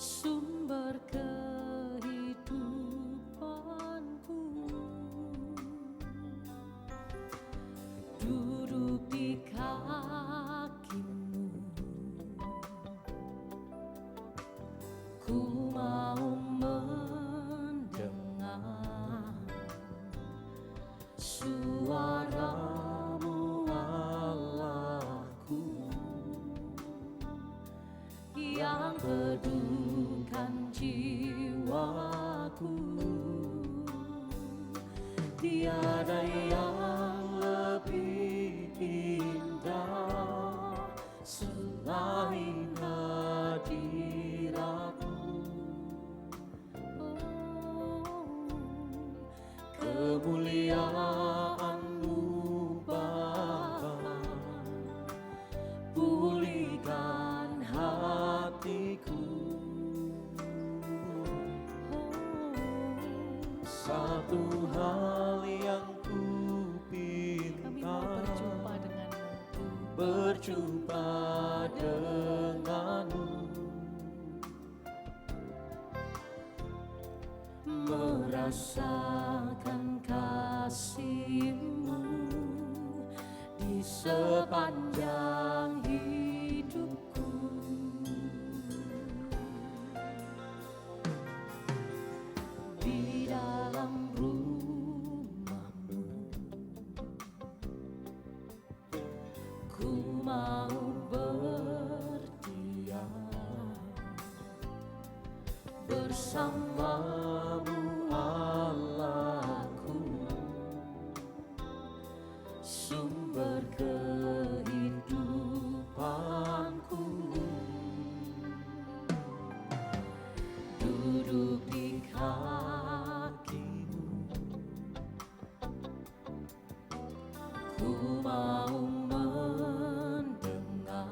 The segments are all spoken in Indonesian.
sumber kehidupanku, duduk di kakimu. Ku mau mendengar suaramu, Allahku, yang teduhkan jiwaku. Tiada yang lebih indah selain hadiratmu. Kemuliaan-Mu Bapa, pulihkan hatiku. Satu hal yang ku pinta, berjumpa denganmu, merasakan kasih-Mu di sepanjang hidupku. Di dalam rumah-Mu ku mau berdiam, bersama-Mu Allahku, sumber kehidupanku. Duduk di kakimu, ku mau mendengar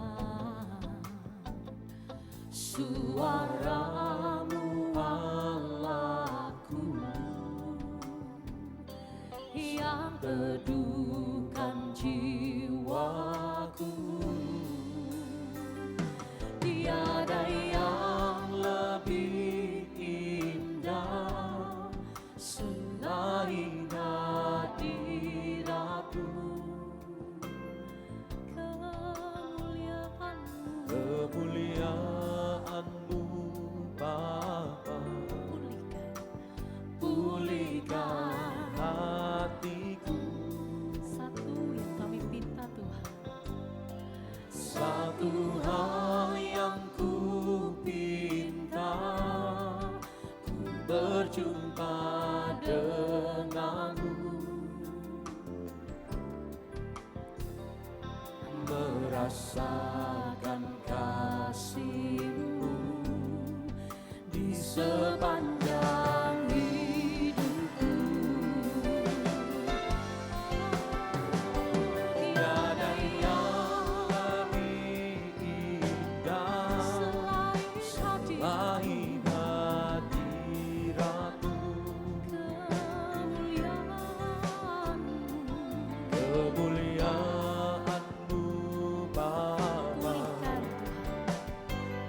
suara-Mu Allahku, yang teduhkan jiwaku. Tiada yang lebih indah selain hadirat-Mu. Kemuliaan-Mu Bapa, pulihkan hatiku. Satu yang kami pinta Tuhan, satu hal yang ku pinta, ku berjumpa denganmu, merasakan kasih-Mu di sepanjang hidupku. Tiada yang lebih indah selain hadirat-Mu. Kemuliaan-Mu Bapa,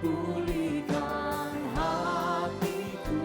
pulihkan hatiku.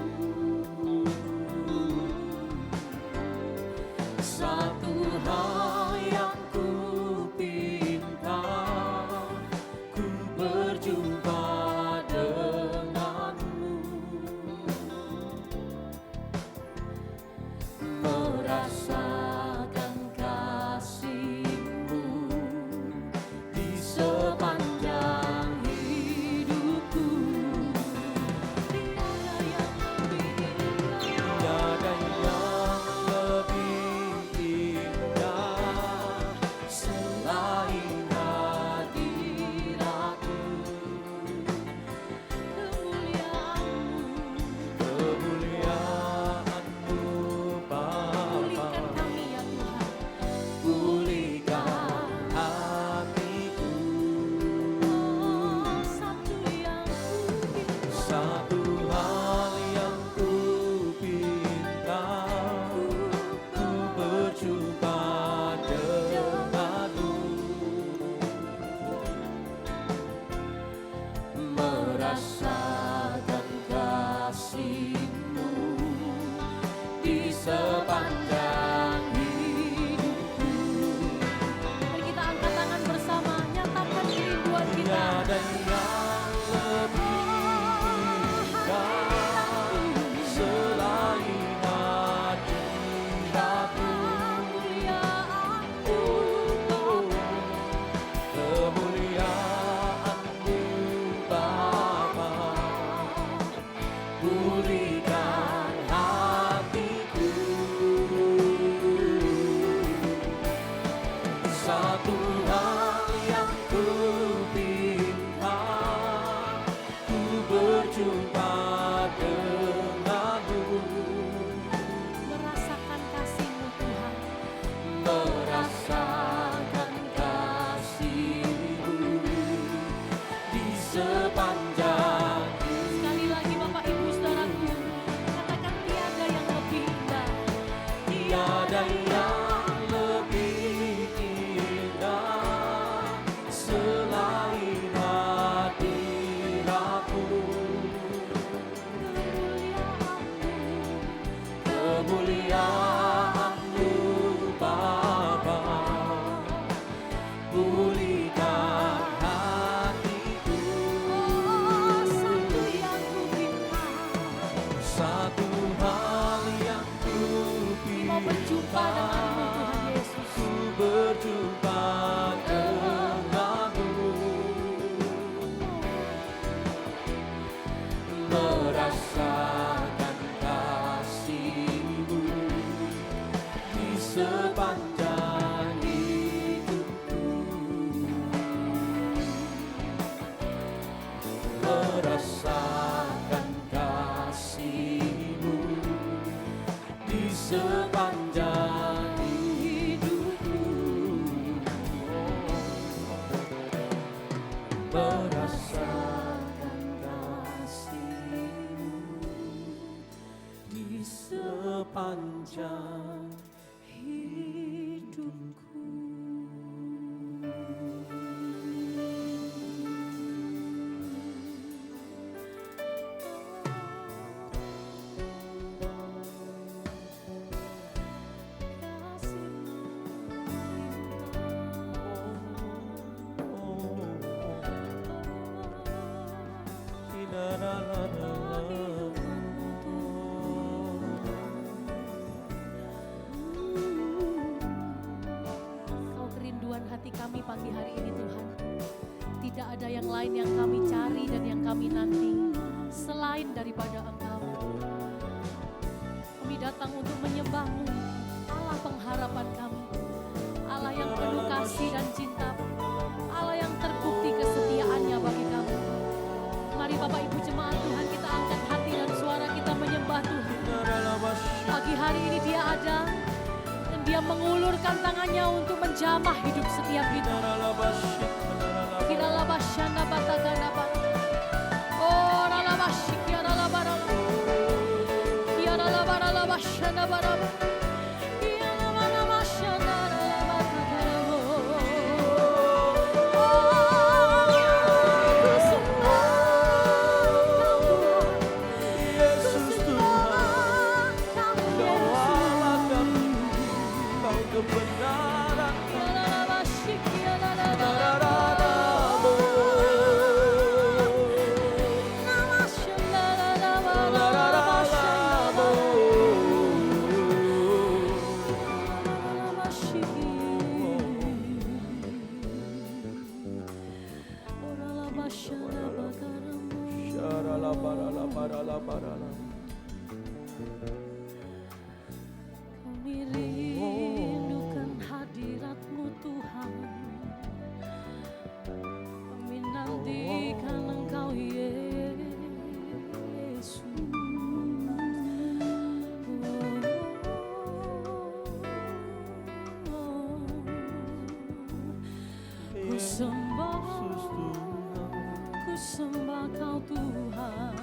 pulihkan hatiku. Oh, satu yang ku pinta, Satu hal yang ku mau berjumpa denganmu Tuhan Yesus. ku berjumpa denganmu, merasakan kasih-Mu di sepanjang hidupku, merasakan kasih-Mu di sepanjang hidupku, merasakan kasih-Mu di sepanjang hidupku. Kau kerinduan hati kami pagi hari ini Tuhan. Tidak ada yang lain yang kami cari dan yang kami nanti selain daripada Engkau. Kami datang untuk menyembah-Mu, Allah pengharapan kami, Allah yang penuh kasih dan cinta, Allah yang terbukti kesetiaannya bagi kami. Mari Bapak Ibu jemaat Tuhan, kita angkat hati dan suara kita menyembah Tuhan. Pagi hari ini Dia ada dan Dia mengulurkan tangannya untuk menjamah hidup setiap kita. Kiralabasyana batagana bara. Oh ralabasyik ya ralabara. Ya ralabara labasyana bara. Ya ralabara labasyana ralabara. Oh sembah Kau Tuhan. Yesus Tuhan, Kau Kau Allah kami, Kau kebenaran ralabasyik ya ralabara. Kami rindukan hadirat-Mu Tuhan. Kami nantikan Engkau Yesus. Ku sembah Kau Tuhan.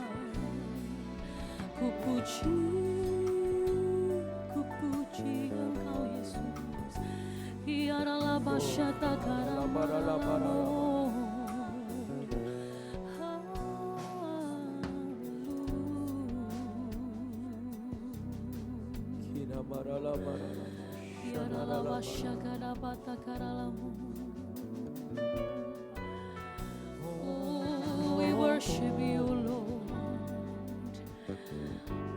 Ku puji Engkau Yesus. Biarlah basyata karamamu. Biarlah basyakara batakaralamu. Oh, we worship You, Lord.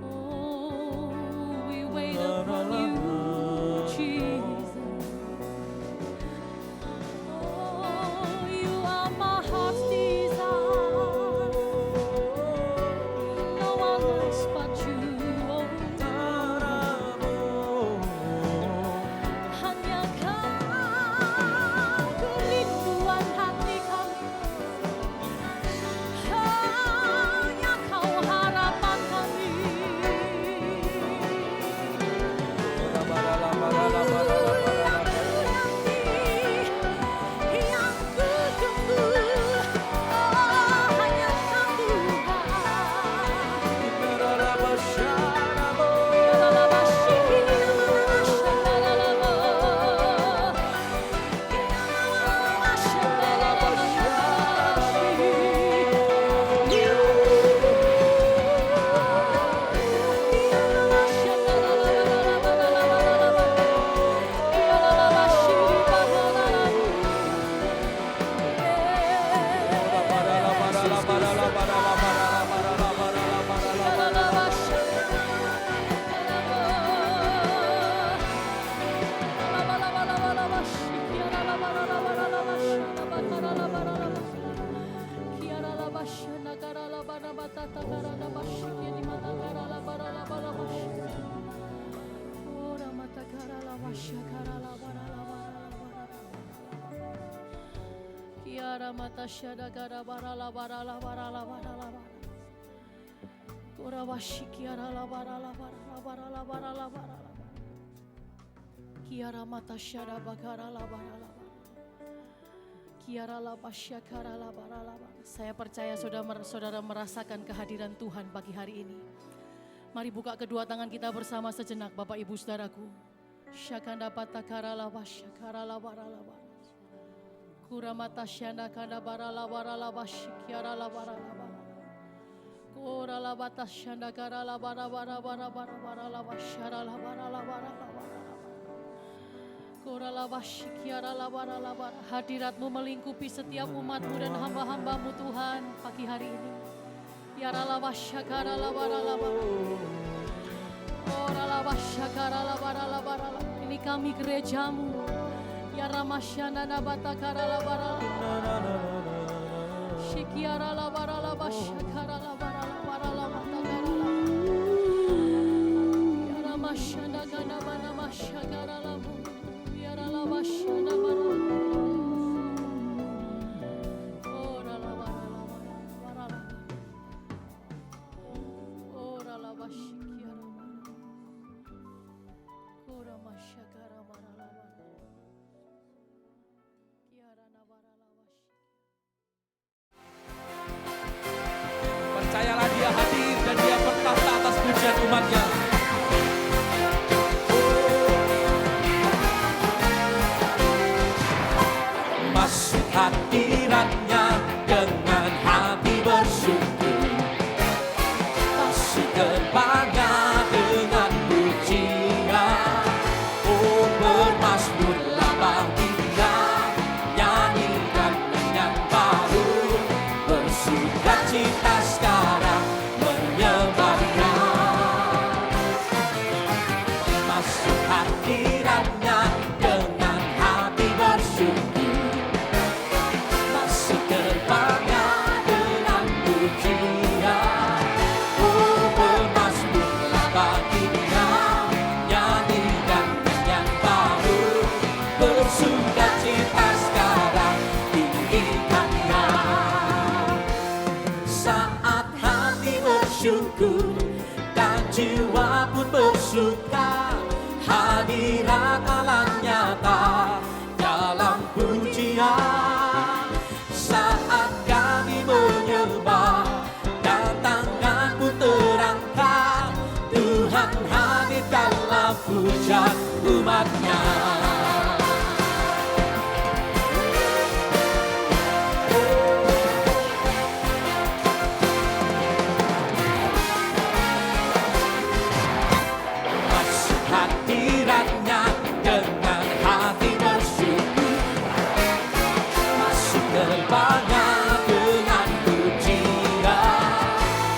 Oh, we wait upon You, Jesus. Oh, You are my heart's desire. No one else but You, oh. Hanya Kau tata karana basyiki di mata karala barala bala basyiki. Ora mata karala basyakarala barala barala barala. Kiara mata syada gara barala barala barala barala barala. Ora basyiki arala barala barala barala barala barala. Kiara mata syada bakarala barala. Kiara la basyakara la barala. Saya percaya saudara merasakan kehadiran Tuhan pagi hari ini. Mari buka kedua tangan kita bersama sejenak Bapak Ibu Saudaraku. Syakanda patakara la basyakara la barala barala. Kuramata syanda kanda barala barala basyikiara la barala barala. Kura la batas syanda kara la bara bara bara bara barala basyara la barala barala barala. Kura la basyikiara la barala barala. Hadirat-Mu melingkupi setiap umat-Mu dan hamba-hamba-Mu Tuhan pagi hari ini. Yara la basyakara la barala barala. Ora la basyakara la barala barala. Ini kami gereja-Mu. Ya Ramasyana nabata karala barala. Shikiara la barala basyakara la barala barala mata karala. Ya Ramasyana kana mana masyakara la bu. Ya la basyana barala. Ora la barala barala. Ora la basyikiara barala. Ora masyakara barala. Percayalah Dia hadir dan Dia bertahta atas pujian umat-Nya. Masuk hadirat-Nya dengan hati bersyukur. Masuk gerbang-Nya dengan pujian. Oh, bermazmurlah bagi Dia, nyanyikan yang baru, bersukacita sekarang menyembah Dia. Masuk hadirat-Nya dengan hati bersyukur. Masuk gerbang-Nya dengan pujian. Oh, bermazmurlah bagi Dia, nyanyikan yang baru, bersukacita sekarang tinggikan Dia. Saat hati bersyukur dan jiwa pun bersuka, hadirat Allah nyata dalam pujian. Saat kami menyembah dan tangan pun terangkat, Tuhan hadir dalam pujian umat-Nya. Masuk hadirat-Nya dengan hati bersyukur. Masuk gerbang-Nya dengan pujian.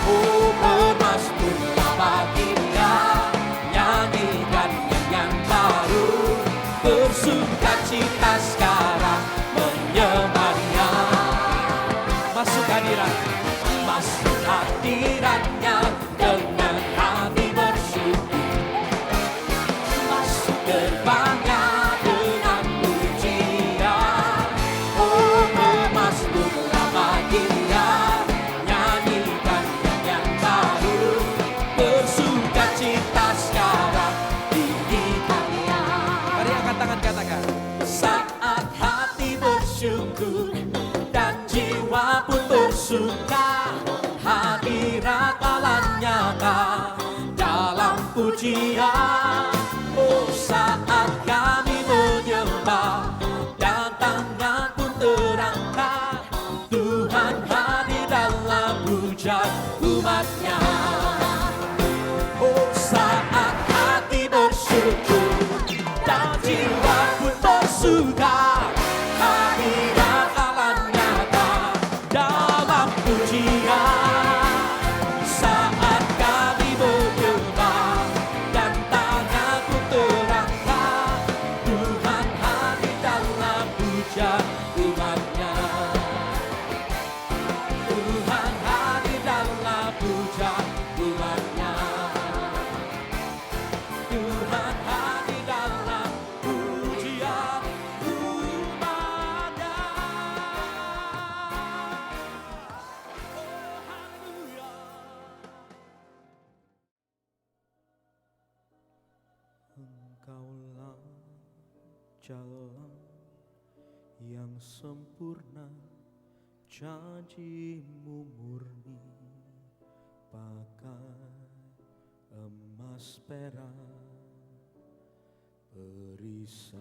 Oh, bermazmurlah bagi Dia, nyanyikan yang baru, bersukacita sekarang menyembah Dia. Masuk hadirat, masuk hadirat-Nya dengan hati bersyukur. Masuk gerbang-Nya dengan pujian. Oh, bermazmurlah bagi Dia, nyanyikan yang baru, bersukacita sekarang tinggikan Dia. Mari angkat tangan katakan. Saat hati bersyukur dan jiwa pun bersuka, hadirat Allah nyata dalam pujian. Oh, saat kami menyembah dan tangan pun terangkat, Tuhan hadir dalam pujian umat-Nya. Oh, saat hati bersyukur dan jiwa pun bersuka, hadirat Allah nyata dalam pujian. Saat kami menyembah dan tangan pun terangkat, Tuhan hadir dalam pujian umat-Nya. jalan yang sempurna, janjimu murni, pakai emas perak, perisai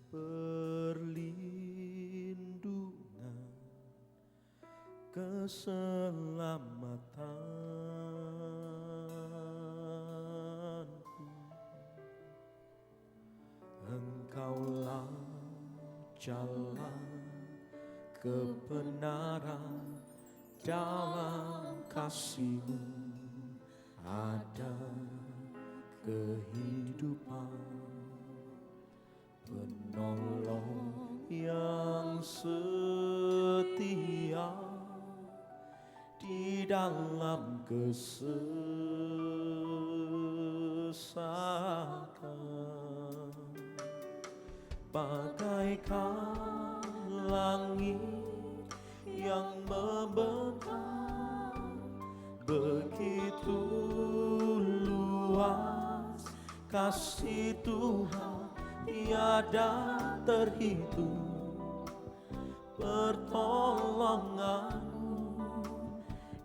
perlindungan, keselamatanku. Engkaulah jalan kebenaran, dalam kasih-Mu ada kehidupan, penolong yang setia di dalam kesesakan. Bagaikan langit yang membentang, begitu luas kasih Tuhan, tiada terhitung. Pertolongan-Mu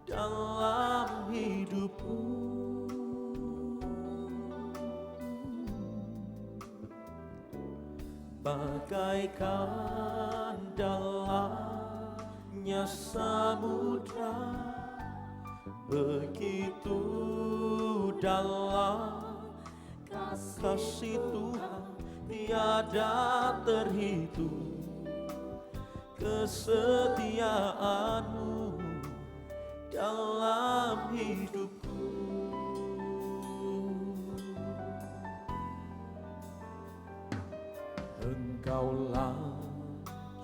dalam hidupku, bagaikan dalamnya samudra, begitu dalam kasih Tuhan, tiada terhitung. Kesetiaan-Mu dalam hidupku. Engkaulah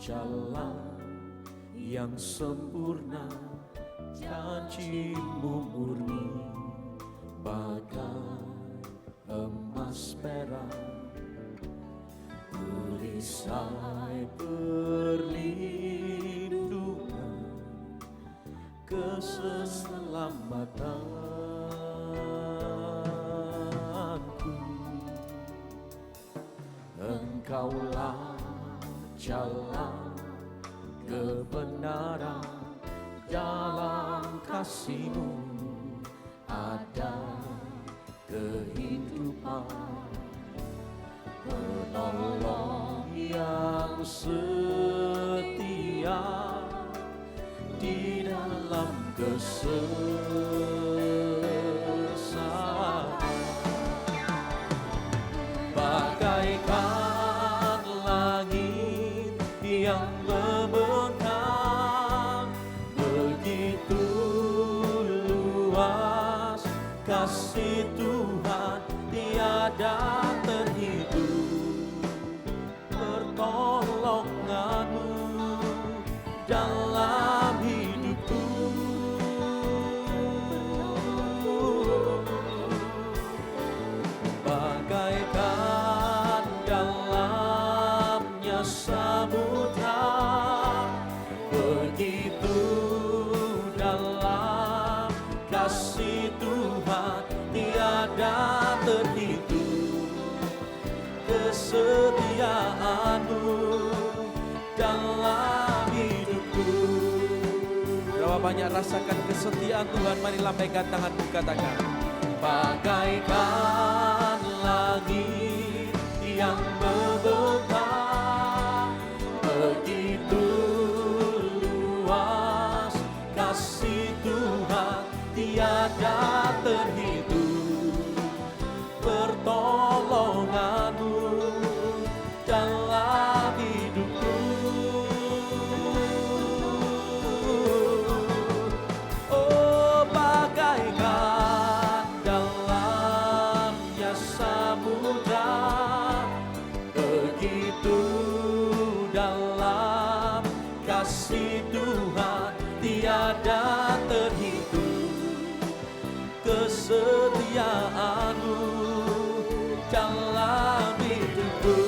jalan yang sempurna, janji-Mu murni, bagai emas perak, perisai perlindungan, keselamatanku. Engkaulah jalan kebenaran, dalam kasih-Mu ada kehidupan, penolong yang setia di dalam kesesakan. Bagaikan langit yang membentang, begitu luas kasih Tuhan, tiada terhitung. Pertolongan-Mu dalam hidupku, bagaikan dalamnya samudra, begitu dalam kasih Tuhan, tiada terhitung. Kesetiaan-Mu dalam hidupku. Berapa banyak rasakan kesetiaan Tuhan? Mari lambaikan tanganmu, katakan. Bagaikan langit yang membentang, begitu luas kasih Tuhan, tiada terhitung. Pertolongan-Mu dalam hidupku. Oh, bagaikan dalamnya samudra, begitu dalam kasih Tuhan, tiada terhitung. Kesetiaan-Mu dalam hidupku.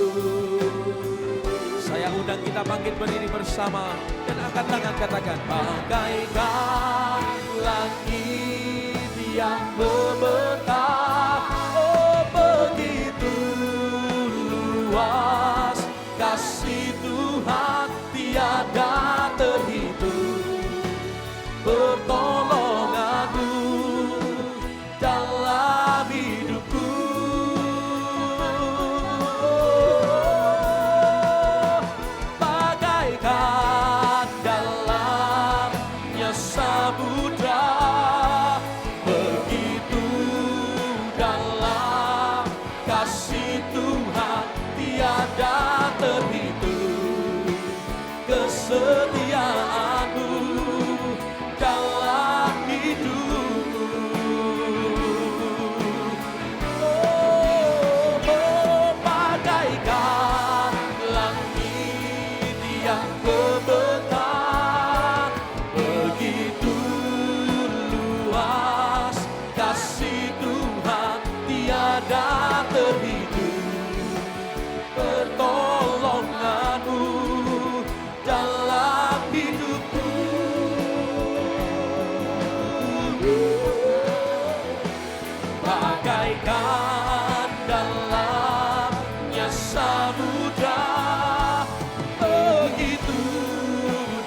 Saya undang kita bangkit berdiri bersama dan angkat tangan, katakan. Bagaikan langit yang membentang, oh begitu luas kesetiaan-Mu dalam hidupku. Oh, bagaikan langit yang membentang, begitu luas kasih Tuhan tiada terhitung. Pertolongan-Mu dalam hidupku. Bagaikan dalamnya samudra, begitu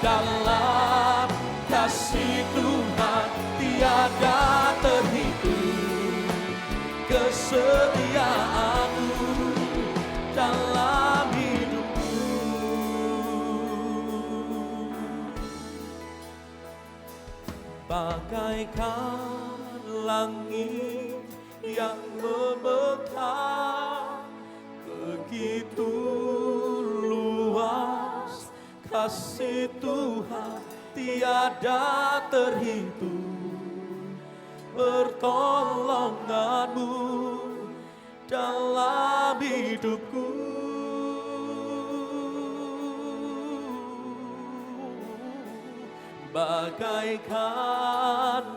dalam kasih Tuhan tiada terhitung. Kesetiaan-Mu dalam hidupku. Bagaikan langit yang membentang, begitu luas kasih Tuhan tiada terhitung. Pertolongan-Mu dalam hidupku. Bagaikan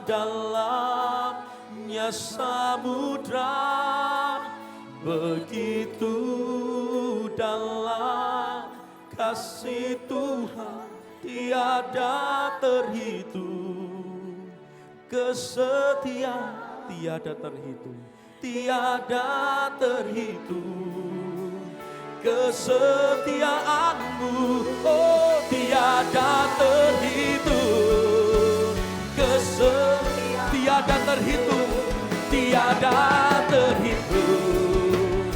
dalamnya samudra, begitu dalam kasih Tuhan tiada terhitung. Kesetiaan tiada terhitung, tiada terhitung. Kesetiaan-Mu, oh tiada terhitung. Tiada terhitung, tiada terhitung.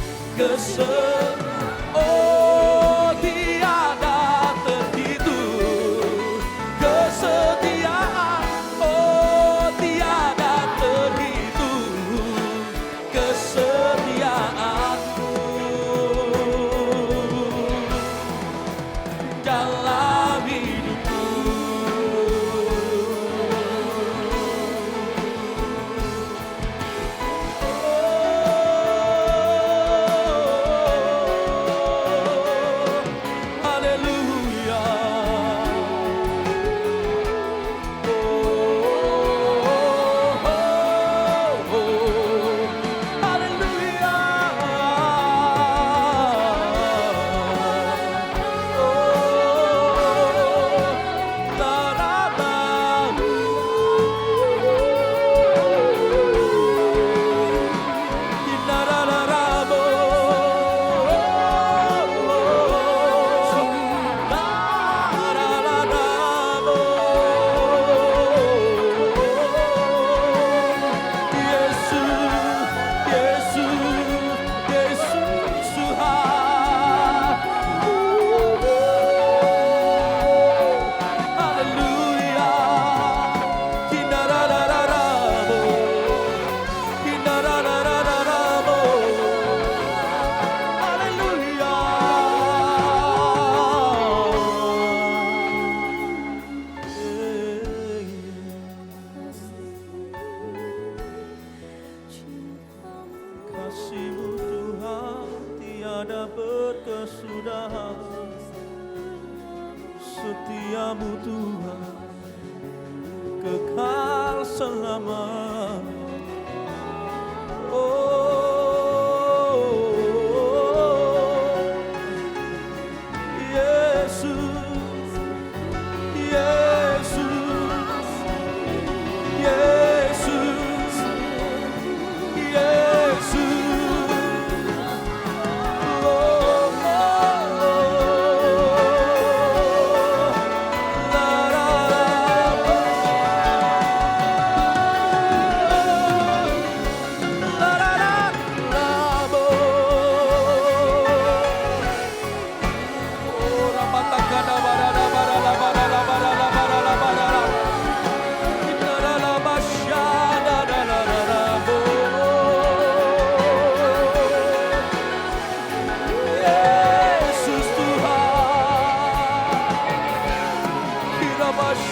Oh tiada terhitung. Kesetiaan, oh tiada terhitung. Kesetiaan-Mu dalam hidupku. Haleluya. Haleluya. Kasih-Mu Tuhan tiada berkesudahan, setia-Mu Tuhan kekal selamanya. Oh Yesus, Yesus, Yesus, Yesus. Oh,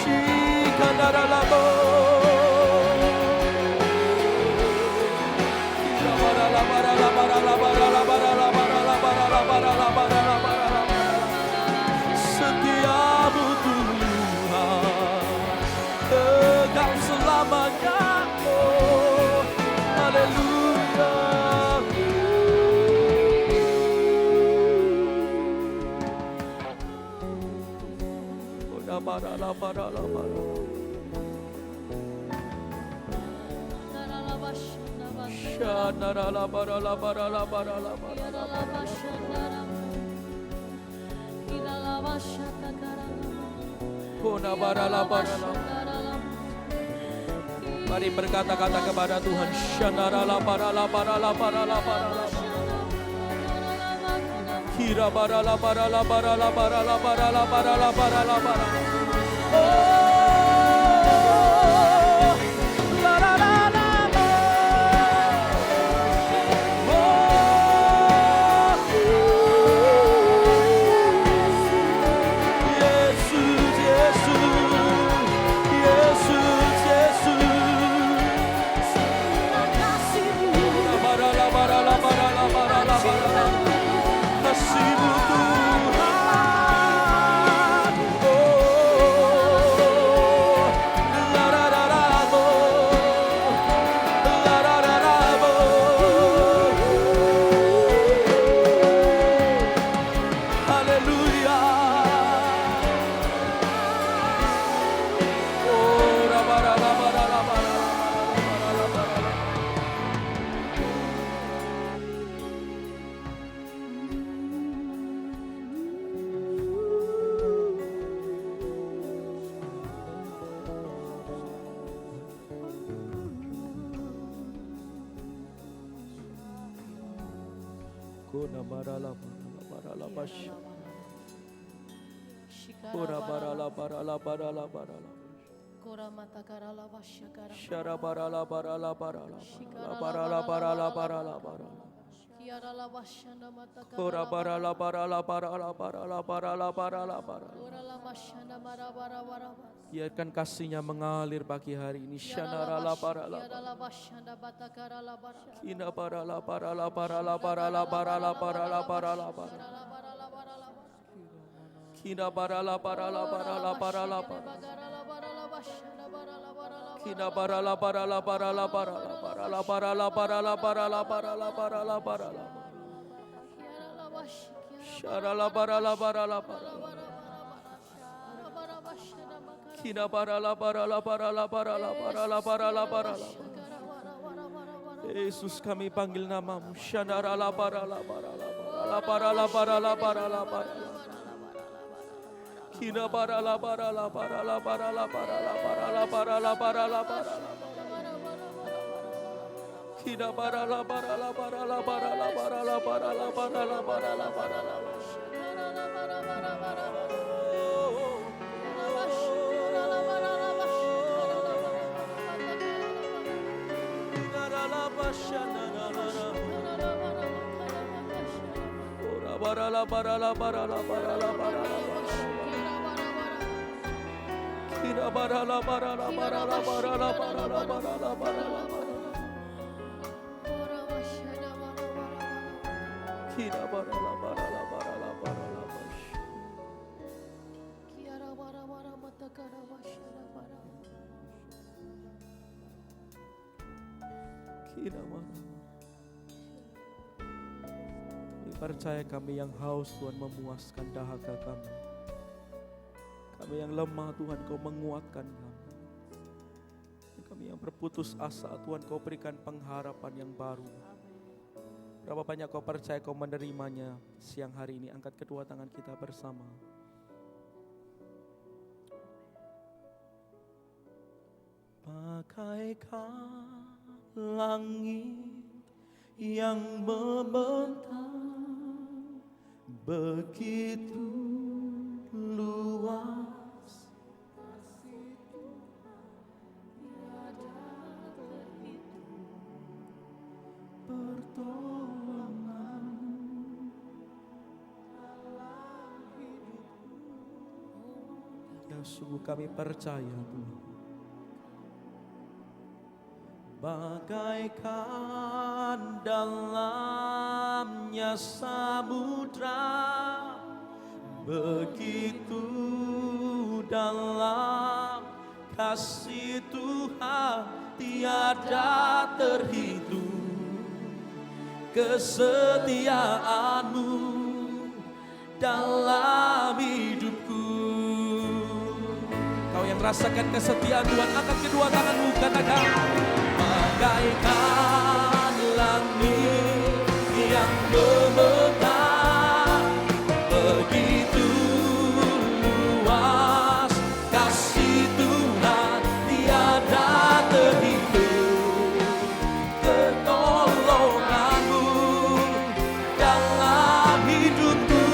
Shikanaralabo. Setiamu Tuhan, Engkau selamanya. Oh, haleluya. Mari berkata-kata kepada Tuhan. Kira barala barala barala barala barala barala barala barala. Kasih-Mu Tuhan, haleluya. Biarkan kasih-Nya mengalir pagi hari ini. Yesus, kami panggil nama-Mu. Percaya kami yang haus, Tuhan, memuaskan dahaga kami. Kami yang lemah, Tuhan, Kau menguatkan kami. Kami yang berputus asa, Tuhan, Kau berikan pengharapan yang baru. Berapa banyak Kau percaya Kau menerimanya siang hari ini. Angkat kedua tangan kita bersama. Bagaikan langit yang membentang, begitu luas kasih Tuhan, tiada terhitung pertolongan dalam hidupku. Sungguh kami percaya Tuhan. Bagaikan dalamnya samudra, begitu dalam kasih Tuhan tiada terhitung. Kesetiaan-Mu dalam hidupku. Kau yang rasakan kesetiaan Tuhan, angkat kedua tanganmu, katakan. Bagaikan langit yang memegang, begitu luas kasih Tuhan tiada terhitung. Pertolongan-Mu dalam hidupku.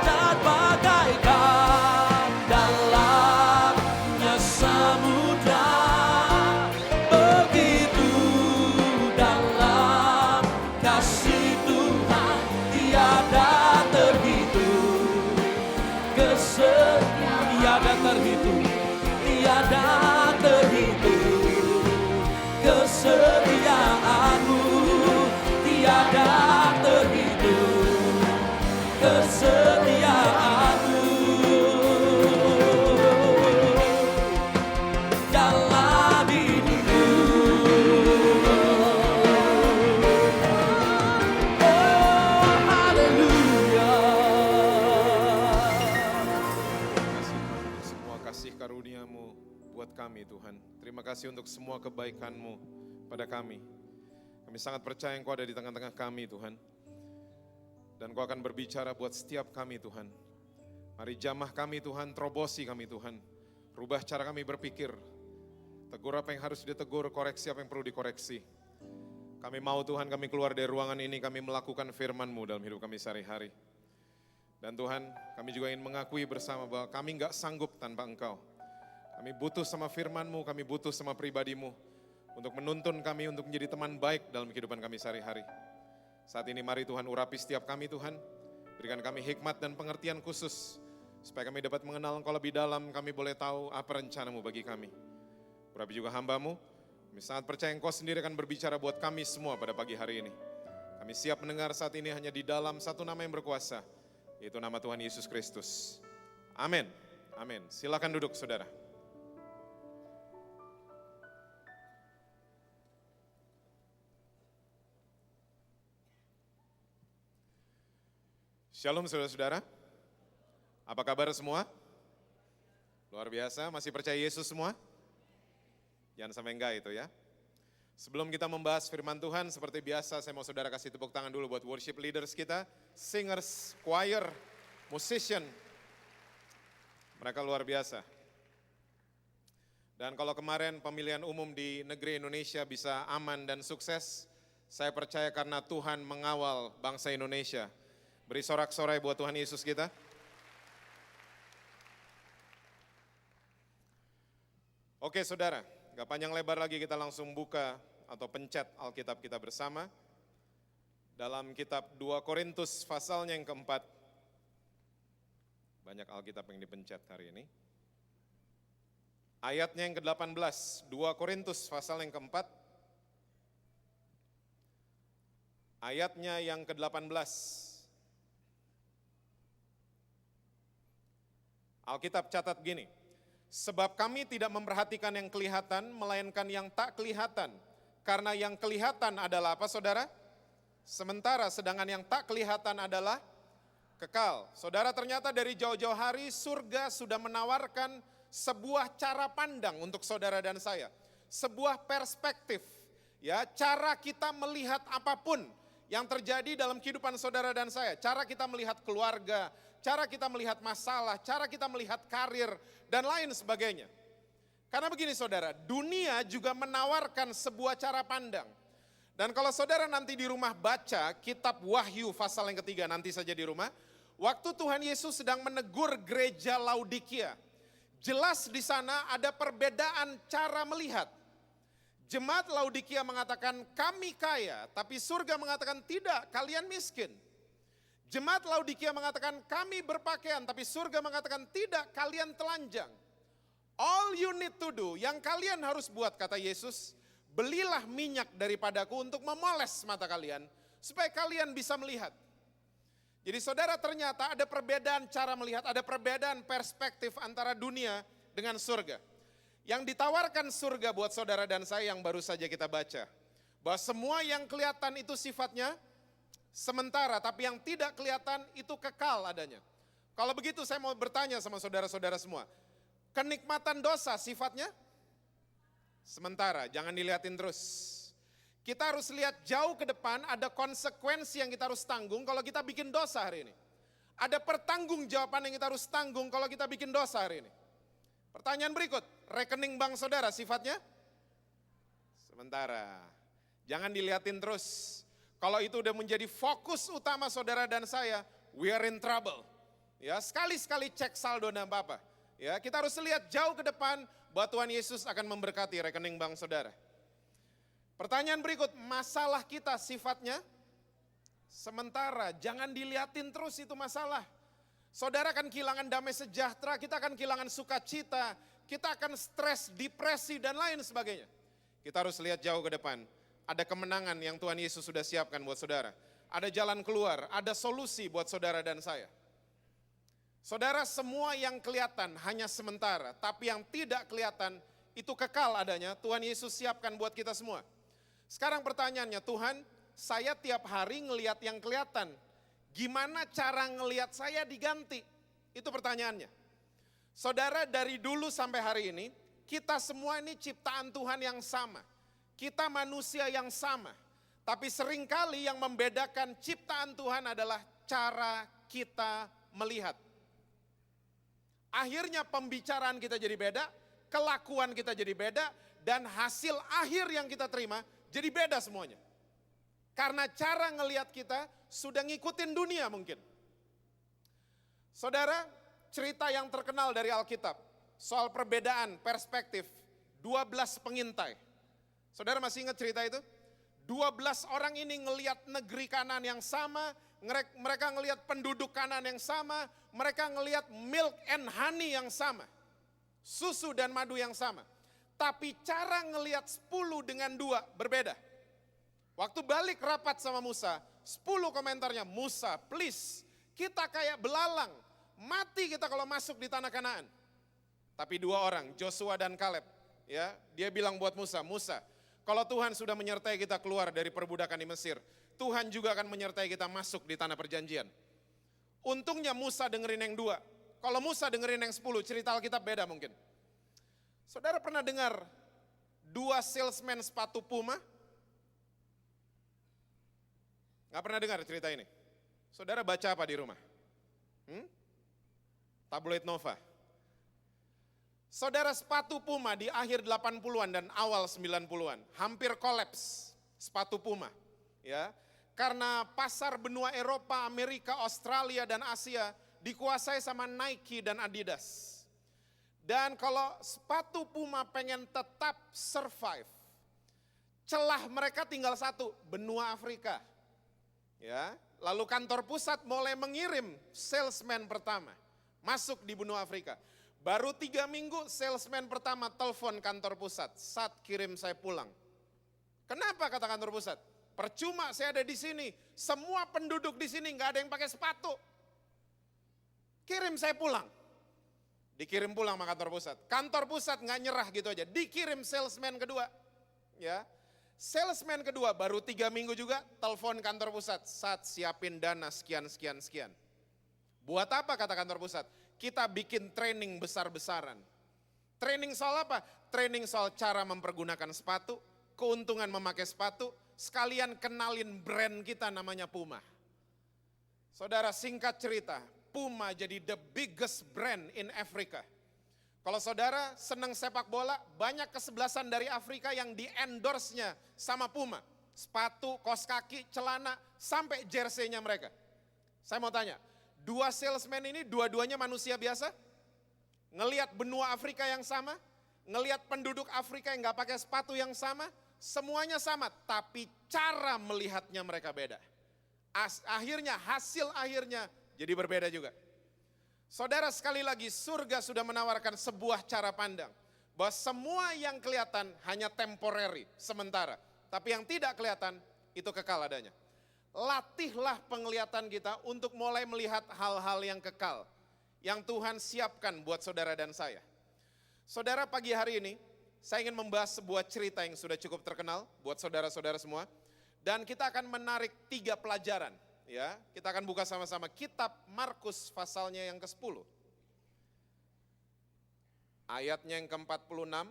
Dan bagaikan dalamnya samudra, begitu dalam kasih Tuhan tiada terhitung. Tiada terhitung, tiada terhitung. Kesetiaan-Mu tiada terhitung. Kesetiaan-Mu dalam hidupku. Oh, haleluya. Semua kasih karunia-Mu buat kami Tuhan. Terima kasih untuk semua kebaikan-Mu pada kami. Kami sangat percaya Engkau ada di tengah-tengah kami Tuhan. Dan Engkau akan berbicara buat setiap kami Tuhan. Mari jamah kami Tuhan, terobosi kami Tuhan. Rubah cara kami berpikir. Tegur apa yang harus ditegur, koreksi apa yang perlu dikoreksi. Kami mau Tuhan, kami keluar dari ruangan ini, kami melakukan firman-Mu dalam hidup kami sehari-hari. Dan Tuhan, kami juga ingin mengakui bersama bahwa kami enggak sanggup tanpa Engkau. Kami butuh sama firman-Mu, kami butuh sama pribadi-Mu. Untuk menuntun kami untuk menjadi teman baik dalam kehidupan kami sehari-hari. Saat ini mari Tuhan urapi setiap kami Tuhan. Berikan kami hikmat dan pengertian khusus. Supaya kami dapat mengenal Engkau lebih dalam, kami boleh tahu apa rencana-Mu bagi kami. Urapi juga hamba-Mu. Kami sangat percaya Engkau sendiri akan berbicara buat kami semua pada pagi hari ini. Kami siap mendengar saat ini hanya di dalam satu nama yang berkuasa. Yaitu nama Tuhan Yesus Kristus. Amin. Amin. Silakan duduk saudara. Shalom saudara-saudara. Apa kabar semua? Luar biasa, masih percaya Yesus semua? Jangan sampai enggak itu ya. Sebelum kita membahas firman Tuhan, seperti biasa saya mau saudara kasih tepuk tangan dulu buat worship leaders kita, singers, choir, musician. Mereka luar biasa. Dan kalau kemarin pemilihan umum di negeri Indonesia bisa aman dan sukses, saya percaya karena Tuhan mengawal bangsa Indonesia. Beri sorak-sorai buat Tuhan Yesus kita. Oke saudara, gak panjang lebar lagi kita langsung buka atau pencet Alkitab kita bersama. Dalam kitab 2 Korintus pasalnya yang keempat. Banyak Alkitab yang dipencet hari ini. Ayatnya yang ke-18, 2 Korintus pasal yang keempat. Ayatnya yang ke-18. Alkitab catat gini, sebab kami tidak memperhatikan yang kelihatan, melainkan yang tak kelihatan. Karena yang kelihatan adalah apa saudara? Sementara, sedangkan yang tak kelihatan adalah kekal. Saudara, ternyata dari jauh-jauh hari surga sudah menawarkan sebuah cara pandang untuk saudara dan saya. Sebuah perspektif, ya, cara kita melihat apapun yang terjadi dalam kehidupan saudara dan saya. Cara kita melihat keluarga, cara kita melihat masalah, cara kita melihat karir, dan lain sebagainya. Karena begini saudara, dunia juga menawarkan sebuah cara pandang. Dan kalau saudara nanti di rumah baca kitab Wahyu pasal yang ketiga, nanti saja di rumah. Waktu Tuhan Yesus sedang menegur gereja Laodikia. Jelas di sana ada perbedaan cara melihat. Jemaat Laodikia mengatakan kami kaya, tapi surga mengatakan tidak, kalian miskin. Jemaat Laodikia mengatakan kami berpakaian, tapi surga mengatakan tidak, kalian telanjang. All you need to do, yang kalian harus buat kata Yesus, belilah minyak daripadaku untuk memoles mata kalian, supaya kalian bisa melihat. Jadi saudara, ternyata ada perbedaan cara melihat, ada perbedaan perspektif antara dunia dengan surga. Yang ditawarkan surga buat saudara dan saya yang baru saja kita baca, bahwa semua yang kelihatan itu sifatnya sementara, tapi yang tidak kelihatan itu kekal adanya. Kalau begitu saya mau bertanya sama saudara-saudara semua, kenikmatan dosa sifatnya sementara, jangan dilihatin terus. Kita harus lihat jauh ke depan, ada konsekuensi yang kita harus tanggung kalau kita bikin dosa hari ini. Ada pertanggungjawaban yang kita harus tanggung kalau kita bikin dosa hari ini. Pertanyaan berikut, rekening bank saudara sifatnya sementara, jangan dilihatin terus. Kalau itu udah menjadi fokus utama saudara dan saya, we are in trouble. Ya, sekali-sekali cek saldo dan apa-apa. Ya, kita harus lihat jauh ke depan bahwa Tuhan Yesus akan memberkati rekening bank saudara. Pertanyaan berikut, masalah kita sifatnya sementara, jangan dilihatin terus itu masalah. Saudara akan kehilangan damai sejahtera, kita akan kehilangan sukacita, kita akan stres, depresi dan lain sebagainya. Kita harus lihat jauh ke depan. Ada kemenangan yang Tuhan Yesus sudah siapkan buat saudara. Ada jalan keluar, ada solusi buat saudara dan saya. Saudara, semua yang kelihatan hanya sementara, tapi yang tidak kelihatan itu kekal adanya. Tuhan Yesus siapkan buat kita semua. Sekarang pertanyaannya, Tuhan, saya tiap hari ngelihat yang kelihatan. Gimana cara ngelihat saya diganti? Itu pertanyaannya. Saudara, dari dulu sampai hari ini, kita semua ini ciptaan Tuhan yang sama. Kita manusia yang sama, tapi seringkali yang membedakan ciptaan Tuhan adalah cara kita melihat. Akhirnya pembicaraan kita jadi beda, kelakuan kita jadi beda, dan hasil akhir yang kita terima jadi beda semuanya. Karena cara ngelihat kita sudah ngikutin dunia mungkin. Saudara, cerita yang terkenal dari Alkitab, soal perbedaan perspektif, 12 pengintai. Saudara masih ingat cerita itu? 12 orang ini ngelihat negeri Kanaan yang sama, mereka ngelihat penduduk Kanaan yang sama, mereka ngelihat milk and honey yang sama, susu dan madu yang sama. Tapi cara ngelihat 10 dengan 2 berbeda. Waktu balik rapat sama Musa, 10 komentarnya, Musa please, kita kayak belalang, mati kita kalau masuk di tanah Kanaan. Tapi 2 orang, Joshua dan Kaleb, ya, dia bilang buat Musa, Musa, kalau Tuhan sudah menyertai kita keluar dari perbudakan di Mesir, Tuhan juga akan menyertai kita masuk di tanah perjanjian. Untungnya Musa dengerin yang 2. Kalau Musa dengerin yang 10, cerita Alkitab beda mungkin. Saudara pernah dengar 2 salesman sepatu Puma? Gak pernah dengar cerita ini? Saudara baca apa di rumah? Tabloid Nova. Saudara, sepatu Puma di akhir 80-an dan awal 90-an hampir kolaps sepatu Puma. Ya, karena pasar benua Eropa, Amerika, Australia dan Asia dikuasai sama Nike dan Adidas. Dan kalau sepatu Puma pengen tetap survive, celah mereka tinggal satu, benua Afrika. Ya, lalu kantor pusat mulai mengirim salesman pertama masuk di benua Afrika. Baru 3 minggu salesman pertama telepon kantor pusat, "Sat, kirim saya pulang." Kenapa kata kantor pusat? Percuma saya ada di sini, semua penduduk di sini nggak ada yang pakai sepatu. Kirim saya pulang. Dikirim pulang sama kantor pusat. Kantor pusat nggak nyerah gitu aja, dikirim salesman kedua. Ya, salesman kedua baru 3 minggu juga telepon kantor pusat, "Sat, siapin dana sekian sekian sekian." Buat apa kata kantor pusat? Kita bikin training besar-besaran. Training soal apa? Training soal cara mempergunakan sepatu, keuntungan memakai sepatu, sekalian kenalin brand kita namanya Puma. Saudara, singkat cerita, Puma jadi the biggest brand in Africa. Kalau saudara senang sepak bola, banyak kesebelasan dari Afrika yang di-endorse-nya sama Puma. Sepatu, kaos kaki, celana, sampai jersey-nya mereka. Saya mau tanya, 2 salesman ini dua-duanya manusia biasa? Ngelihat benua Afrika yang sama? Ngelihat penduduk Afrika yang gak pakai sepatu yang sama? Semuanya sama, tapi cara melihatnya mereka beda. Akhirnya, hasil akhirnya jadi berbeda juga. Saudara, sekali lagi surga sudah menawarkan sebuah cara pandang. Bahwa semua yang kelihatan hanya temporary, sementara. Tapi yang tidak kelihatan itu kekal adanya. Latihlah penglihatan kita untuk mulai melihat hal-hal yang kekal. Yang Tuhan siapkan buat saudara dan saya. Saudara, pagi hari ini saya ingin membahas sebuah cerita yang sudah cukup terkenal buat saudara-saudara semua. Dan kita akan menarik 3 pelajaran. Ya, kita akan buka sama-sama kitab Markus pasalnya yang ke-10. Ayatnya yang ke-46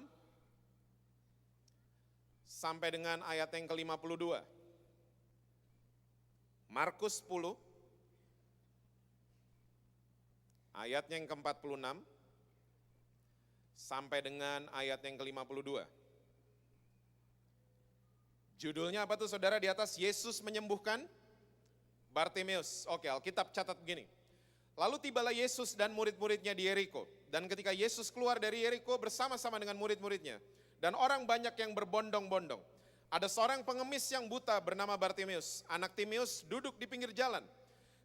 sampai dengan ayat yang ke-52. Markus 10 ayatnya yang ke-46 sampai dengan ayat yang ke-52. Judulnya apa tuh saudara di atas? Yesus menyembuhkan Bartimeus. Oke, Alkitab catat begini. Lalu tibalah Yesus dan murid-muridnya di Yeriko. Dan ketika Yesus keluar dari Yeriko bersama-sama dengan murid-muridnya. Dan orang banyak yang berbondong-bondong. Ada seorang pengemis yang buta bernama Bartimeus. Anak Timeus duduk di pinggir jalan.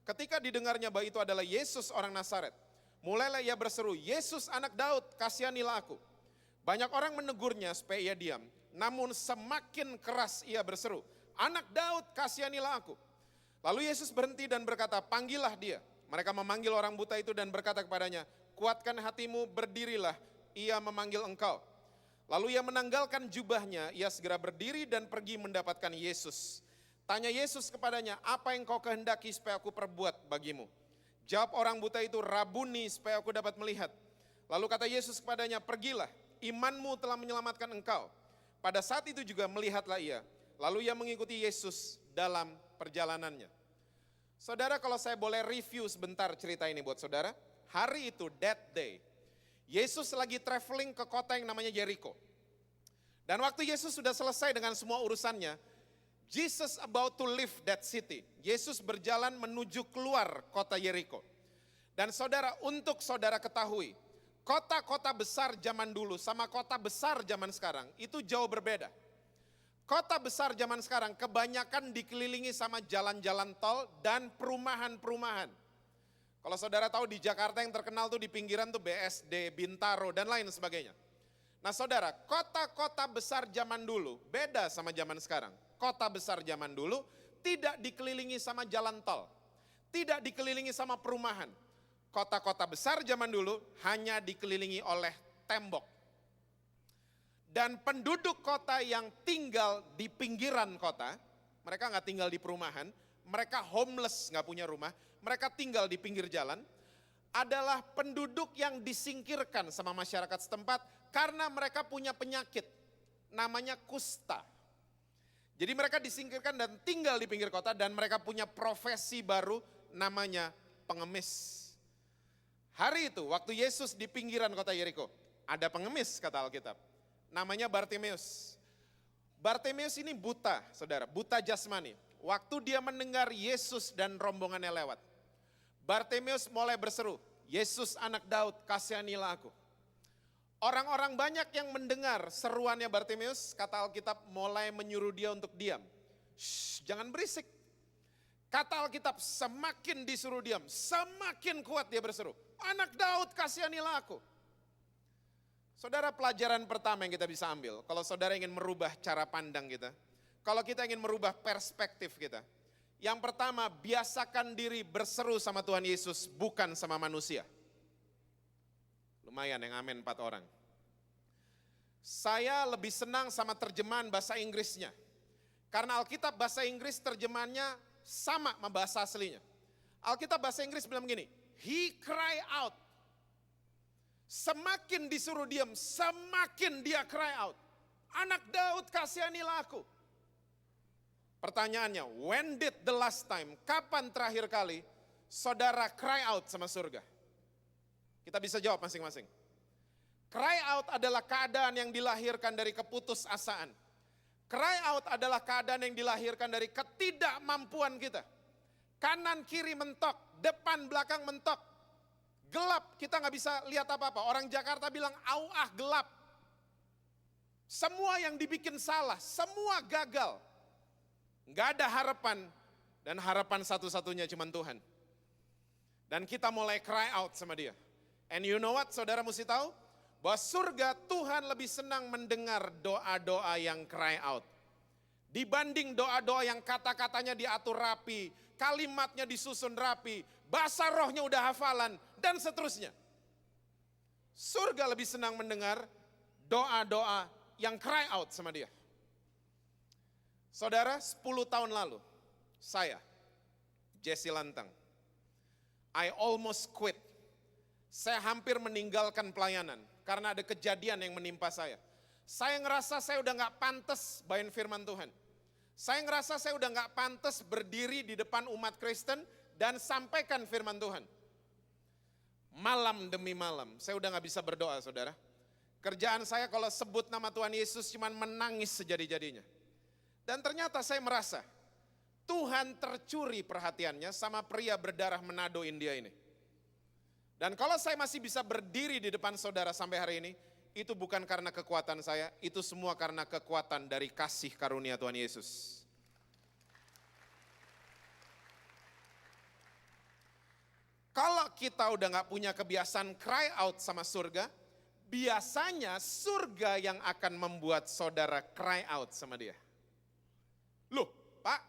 Ketika didengarnya bahwa itu adalah Yesus orang Nazaret. Mulailah ia berseru, Yesus anak Daud, kasihanilah aku. Banyak orang menegurnya supaya ia diam. Namun semakin keras ia berseru, anak Daud, kasihanilah aku. Lalu Yesus berhenti dan berkata, panggillah dia. Mereka memanggil orang buta itu dan berkata kepadanya, kuatkan hatimu, berdirilah, ia memanggil engkau. Lalu ia menanggalkan jubahnya, ia segera berdiri dan pergi mendapatkan Yesus. Tanya Yesus kepadanya, apa yang kau kehendaki supaya aku perbuat bagimu? Jawab orang buta itu, Rabuni, supaya aku dapat melihat. Lalu kata Yesus kepadanya, pergilah, imanmu telah menyelamatkan engkau. Pada saat itu juga melihatlah ia. Lalu ia mengikuti Yesus dalam perjalanannya. Saudara, kalau saya boleh review sebentar cerita ini buat saudara. Hari itu, that day, Yesus lagi traveling ke kota yang namanya Jericho. Dan waktu Yesus sudah selesai dengan semua urusannya, Jesus about to leave that city. Yesus berjalan menuju keluar kota Jericho. Dan saudara, untuk saudara ketahui, kota-kota besar zaman dulu sama kota besar zaman sekarang itu jauh berbeda. Kota besar zaman sekarang kebanyakan dikelilingi sama jalan-jalan tol dan perumahan-perumahan. Kalau saudara tahu di Jakarta yang terkenal tuh di pinggiran tuh BSD, Bintaro dan lain sebagainya. Nah saudara, kota-kota besar zaman dulu beda sama zaman sekarang. Kota besar zaman dulu tidak dikelilingi sama jalan tol, tidak dikelilingi sama perumahan. Kota-kota besar zaman dulu hanya dikelilingi oleh tembok. Dan penduduk kota yang tinggal di pinggiran kota, mereka nggak tinggal di perumahan, mereka homeless, nggak punya rumah, mereka tinggal di pinggir jalan, adalah penduduk yang disingkirkan sama masyarakat setempat karena mereka punya penyakit, namanya kusta. Jadi mereka disingkirkan dan tinggal di pinggir kota dan mereka punya profesi baru namanya pengemis. Hari itu waktu Yesus di pinggiran kota Yeriko, ada pengemis kata Alkitab, namanya Bartimeus. Bartimeus ini buta, saudara, buta jasmani. Waktu dia mendengar Yesus dan rombongannya lewat, Bartimeus mulai berseru, Yesus anak Daud, kasihanilah aku. Orang-orang banyak yang mendengar seruannya Bartimeus, kata Alkitab mulai menyuruh dia untuk diam. Shh, jangan berisik. Kata Alkitab semakin disuruh diam, semakin kuat dia berseru, anak Daud kasihanilah aku. Saudara, pelajaran pertama yang kita bisa ambil, kalau saudara ingin merubah cara pandang kita, kalau kita ingin merubah perspektif kita, yang pertama biasakan diri berseru sama Tuhan Yesus, bukan sama manusia. Lumayan yang amin 4 orang. Saya lebih senang sama terjemahan bahasa Inggrisnya. Karena Alkitab bahasa Inggris terjemahannya sama sama bahasa aslinya. Alkitab bahasa Inggris bilang begini, He cry out. Semakin disuruh diam, semakin dia cry out. Anak Daud kasihanilah aku. Pertanyaannya, when did the last time, kapan terakhir kali saudara cry out sama surga? Kita bisa jawab masing-masing. Cry out adalah keadaan yang dilahirkan dari keputusasaan. Cry out adalah keadaan yang dilahirkan dari ketidakmampuan kita. Kanan kiri mentok, depan belakang mentok. Gelap, kita nggak bisa lihat apa-apa. Orang Jakarta bilang, auah gelap. Semua yang dibikin salah, semua gagal. Nggak ada harapan Dan harapan satu-satunya cuma Tuhan. Dan kita mulai cry out sama dia. And you know what, saudara mesti tahu? Bahwa surga Tuhan lebih senang mendengar doa-doa yang cry out. Dibanding doa-doa yang kata-katanya diatur rapi, kalimatnya disusun rapi, bahasa rohnya udah hafalan, dan seterusnya. Surga lebih senang mendengar doa-doa yang cry out sama dia. Saudara, 10 tahun lalu, saya, Jesse Lantang, I almost quit. Saya hampir meninggalkan pelayanan karena ada kejadian yang menimpa saya. Saya ngerasa saya udah gak pantas bawain firman Tuhan. Saya ngerasa saya udah gak pantas berdiri di depan umat Kristen dan sampaikan firman Tuhan. Malam demi malam, saya udah gak bisa berdoa, saudara. Kerjaan saya kalau sebut nama Tuhan Yesus cuman menangis sejadi-jadinya. Dan ternyata saya merasa Tuhan tercuri perhatiannya sama pria berdarah Manado India ini. Dan kalau saya masih bisa berdiri di depan saudara sampai hari ini, itu bukan karena kekuatan saya, itu semua karena kekuatan dari kasih karunia Tuhan Yesus. Kalau kita udah gak punya kebiasaan cry out sama surga, biasanya surga yang akan membuat saudara cry out sama dia. Loh, Pak,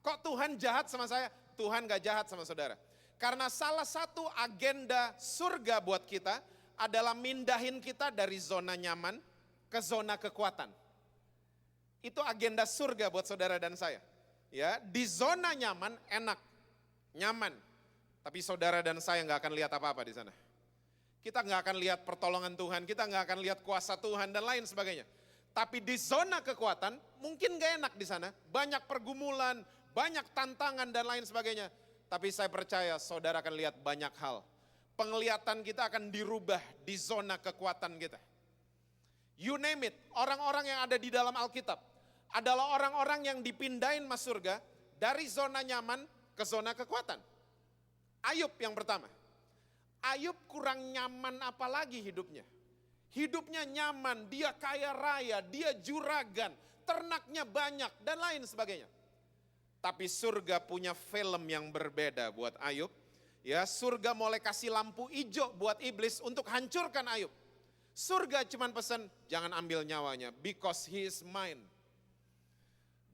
kok Tuhan jahat sama saya? Tuhan gak jahat sama saudara. Karena salah satu agenda surga buat kita adalah mindahin kita dari zona nyaman ke zona kekuatan. Itu agenda surga buat saudara dan saya. Ya, di zona nyaman enak, nyaman. Tapi saudara dan saya gak akan lihat apa-apa di sana. Kita gak akan lihat pertolongan Tuhan, kita gak akan lihat kuasa Tuhan dan lain sebagainya. Tapi di zona kekuatan mungkin gak enak di sana. Banyak pergumulan, banyak tantangan dan lain sebagainya. Tapi saya percaya saudara akan lihat banyak hal. Penglihatan kita akan dirubah di zona kekuatan kita. You name it, orang-orang yang ada di dalam Alkitab adalah orang-orang yang dipindahin masuk surga dari zona nyaman ke zona kekuatan. Ayub yang pertama. Ayub kurang nyaman apalagi hidupnya. Hidupnya nyaman, dia kaya raya, dia juragan, ternaknya banyak dan lain sebagainya. Tapi surga punya film yang berbeda buat Ayub. Ya, surga mulai kasih lampu hijau buat iblis untuk hancurkan Ayub. Surga cuman pesan, jangan ambil nyawanya, because he is mine.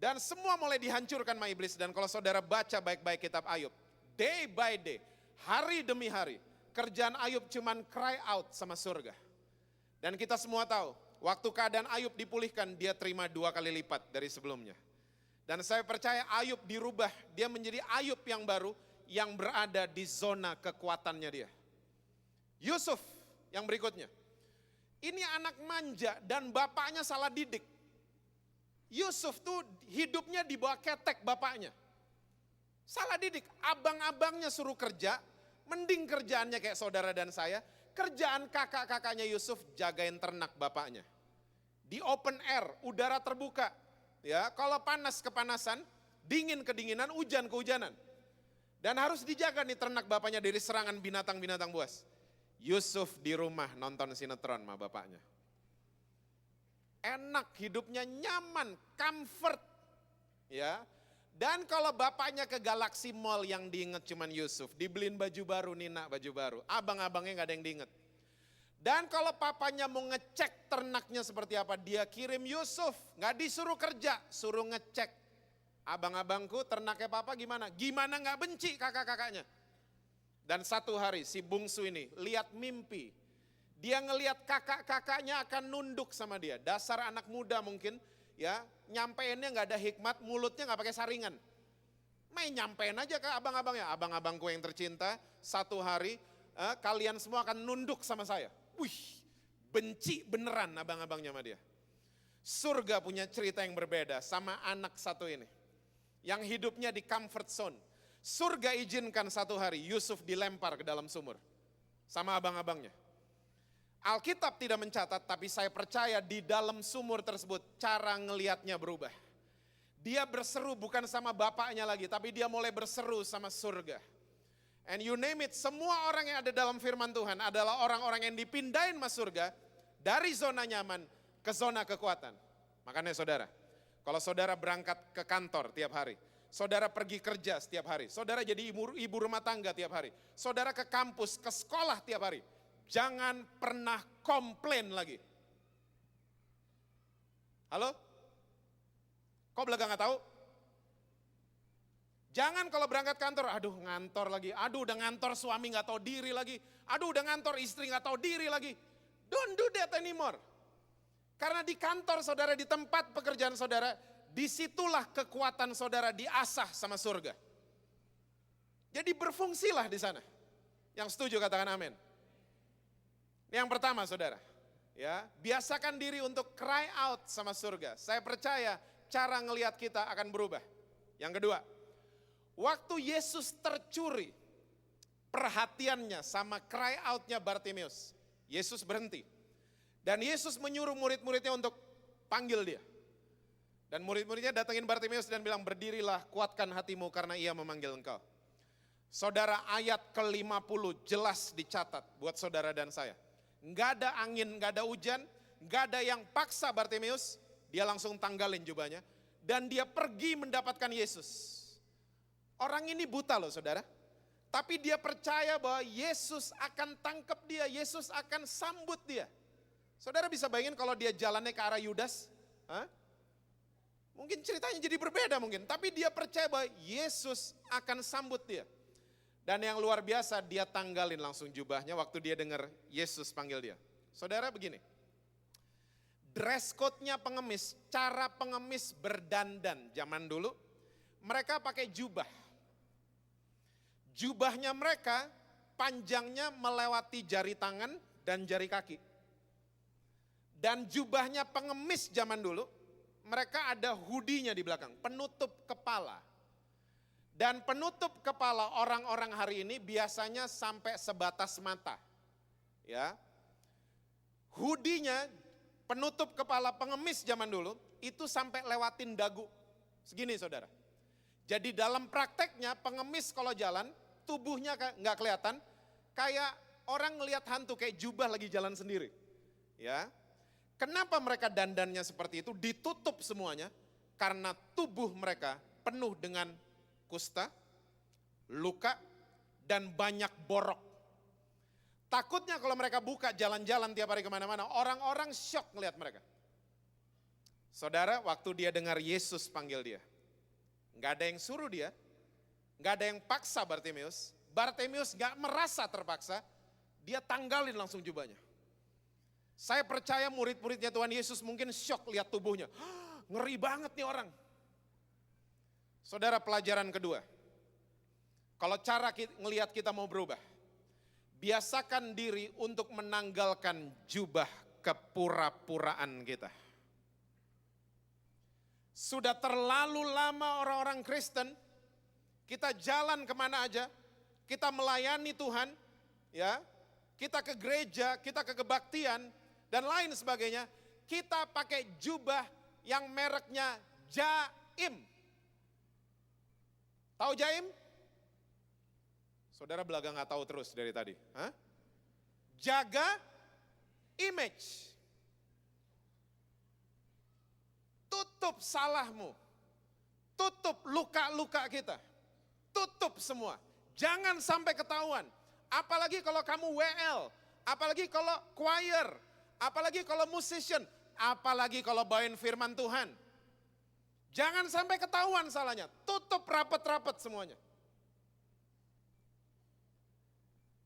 Dan semua mulai dihancurkan sama iblis. Dan kalau saudara baca baik-baik kitab Ayub, day by day, hari demi hari, kerjaan Ayub cuman cry out sama surga. Dan kita semua tahu, waktu keadaan Ayub dipulihkan, dia terima 2 kali lipat dari sebelumnya. Dan saya percaya Ayub dirubah, dia menjadi Ayub yang baru, yang berada di zona kekuatannya dia. Yusuf yang berikutnya. Ini anak manja dan bapaknya salah didik. Yusuf tuh hidupnya di bawah ketek bapaknya. Salah didik, abang-abangnya suruh kerja, mending kerjaannya kayak saudara dan saya. Kerjaan kakak-kakaknya Yusuf jagain ternak bapaknya. Di open air, udara terbuka. Ya, kalau panas kepanasan, dingin kedinginan, hujan kehujanan. Dan harus dijaga nih ternak bapaknya dari serangan binatang-binatang buas. Yusuf di rumah nonton sinetron sama bapaknya. Enak, hidupnya nyaman, comfort. Ya. Dan kalau bapaknya ke Galaxy Mall yang diinget cuman Yusuf, dibeliin baju baru, Nina baju baru. Abang-abangnya gak ada yang diinget. Dan kalau papanya mau ngecek ternaknya seperti apa, dia kirim Yusuf. Gak disuruh kerja, suruh ngecek. Abang-abangku ternaknya papa gimana? Gimana gak benci kakak-kakaknya? Dan satu hari si bungsu ini lihat mimpi. Dia ngelihat kakak-kakaknya akan nunduk sama dia. Dasar anak muda mungkin. Ya, nyampeinnya nggak ada hikmat, mulutnya nggak pakai saringan. Main nyampein aja ke abang-abangnya, abang-abangku yang tercinta, satu hari kalian semua akan nunduk sama saya. Wih, benci beneran abang-abangnya sama dia. Surga punya cerita yang berbeda sama anak satu ini, yang hidupnya di comfort zone. Surga izinkan satu hari Yusuf dilempar ke dalam sumur sama abang-abangnya. Alkitab tidak mencatat, tapi saya percaya di dalam sumur tersebut cara ngelihatnya berubah. Dia berseru bukan sama bapaknya lagi, tapi dia mulai berseru sama surga. And you name it, semua orang yang ada dalam firman Tuhan adalah orang-orang yang dipindahin masuk surga dari zona nyaman ke zona kekuatan. Makanya saudara, kalau saudara berangkat ke kantor tiap hari, Saudara pergi kerja setiap hari. Saudara jadi ibu rumah tangga tiap hari. Saudara ke kampus, ke sekolah tiap hari. Jangan pernah komplain lagi. Halo? Kok belaga nggak tahu? Jangan kalau berangkat kantor, aduh ngantor lagi. Aduh udah ngantor suami nggak tahu diri lagi. Aduh udah ngantor istri nggak tahu diri lagi. Don't do that anymore. Karena di kantor saudara, di tempat pekerjaan saudara, disitulah kekuatan saudara diasah sama surga. Jadi berfungsilah di sana. Yang setuju katakan amin. Yang pertama saudara, ya biasakan diri untuk cry out sama surga. Saya percaya cara ngelihat kita akan berubah. Yang kedua, waktu Yesus tercuri perhatiannya sama cry outnya Bartimeus, Yesus berhenti. Dan Yesus menyuruh murid-muridnya untuk panggil dia. Dan murid-muridnya datangin Bartimeus dan bilang, berdirilah, kuatkan hatimu karena ia memanggil engkau. Saudara, ayat ke-50 jelas dicatat buat saudara dan saya. Enggak ada angin, enggak ada hujan, enggak ada yang paksa Bartimeus, dia langsung tanggalin jubahnya. Dan dia pergi mendapatkan Yesus. Orang ini buta loh saudara. Tapi dia percaya bahwa Yesus akan tangkap dia, Yesus akan sambut dia. Saudara bisa bayangin kalau dia jalannya ke arah Yudas? Hah? Mungkin ceritanya jadi berbeda mungkin. Tapi dia percaya bahwa Yesus akan sambut dia. Dan yang luar biasa, dia tanggalin langsung jubahnya waktu dia dengar Yesus panggil dia. Saudara begini, dress code-nya pengemis, cara pengemis berdandan zaman dulu, mereka pakai jubah. Jubahnya mereka panjangnya melewati jari tangan dan jari kaki. Dan jubahnya pengemis zaman dulu, mereka ada hoodie-nya di belakang, penutup kepala. Dan penutup kepala orang-orang hari ini biasanya sampai sebatas mata. Ya. Hoodie-nya, penutup kepala pengemis zaman dulu, itu sampai lewatin dagu. Segini saudara. Jadi dalam prakteknya pengemis kalau jalan, tubuhnya nggak kelihatan, kayak orang ngelihat hantu, kayak jubah lagi jalan sendiri. Ya. Kenapa mereka dandannya seperti itu, ditutup semuanya? Karena tubuh mereka penuh dengan kusta, luka, dan banyak borok. Takutnya kalau mereka buka jalan-jalan tiap hari kemana-mana, orang-orang syok ngelihat mereka. Saudara, waktu dia dengar Yesus panggil dia, nggak ada yang suruh dia, nggak ada yang paksa Bartimeus. Bartimeus nggak merasa terpaksa, dia tanggalin langsung jubahnya. Saya percaya murid-muridnya Tuhan Yesus mungkin syok lihat tubuhnya. Ngeri banget nih orang. Saudara, pelajaran kedua. Kalau cara ngelihat kita mau berubah, biasakan diri untuk menanggalkan jubah kepura-puraan kita. Sudah terlalu lama orang-orang Kristen, kita jalan kemana aja, kita melayani Tuhan, ya, kita ke gereja, kita ke kebaktian, dan lain sebagainya, kita pakai jubah yang mereknya Jaim. Tahu Jaim? Saudara belaga nggak tahu terus dari tadi. Hah? Jaga image. Tutup salahmu. Tutup luka-luka kita. Tutup semua. Jangan sampai ketahuan. Apalagi kalau kamu WL. Apalagi kalau choir. Apalagi kalau musician. Apalagi kalau bawain firman Tuhan. Jangan sampai ketahuan salahnya. Tutup rapat-rapat semuanya.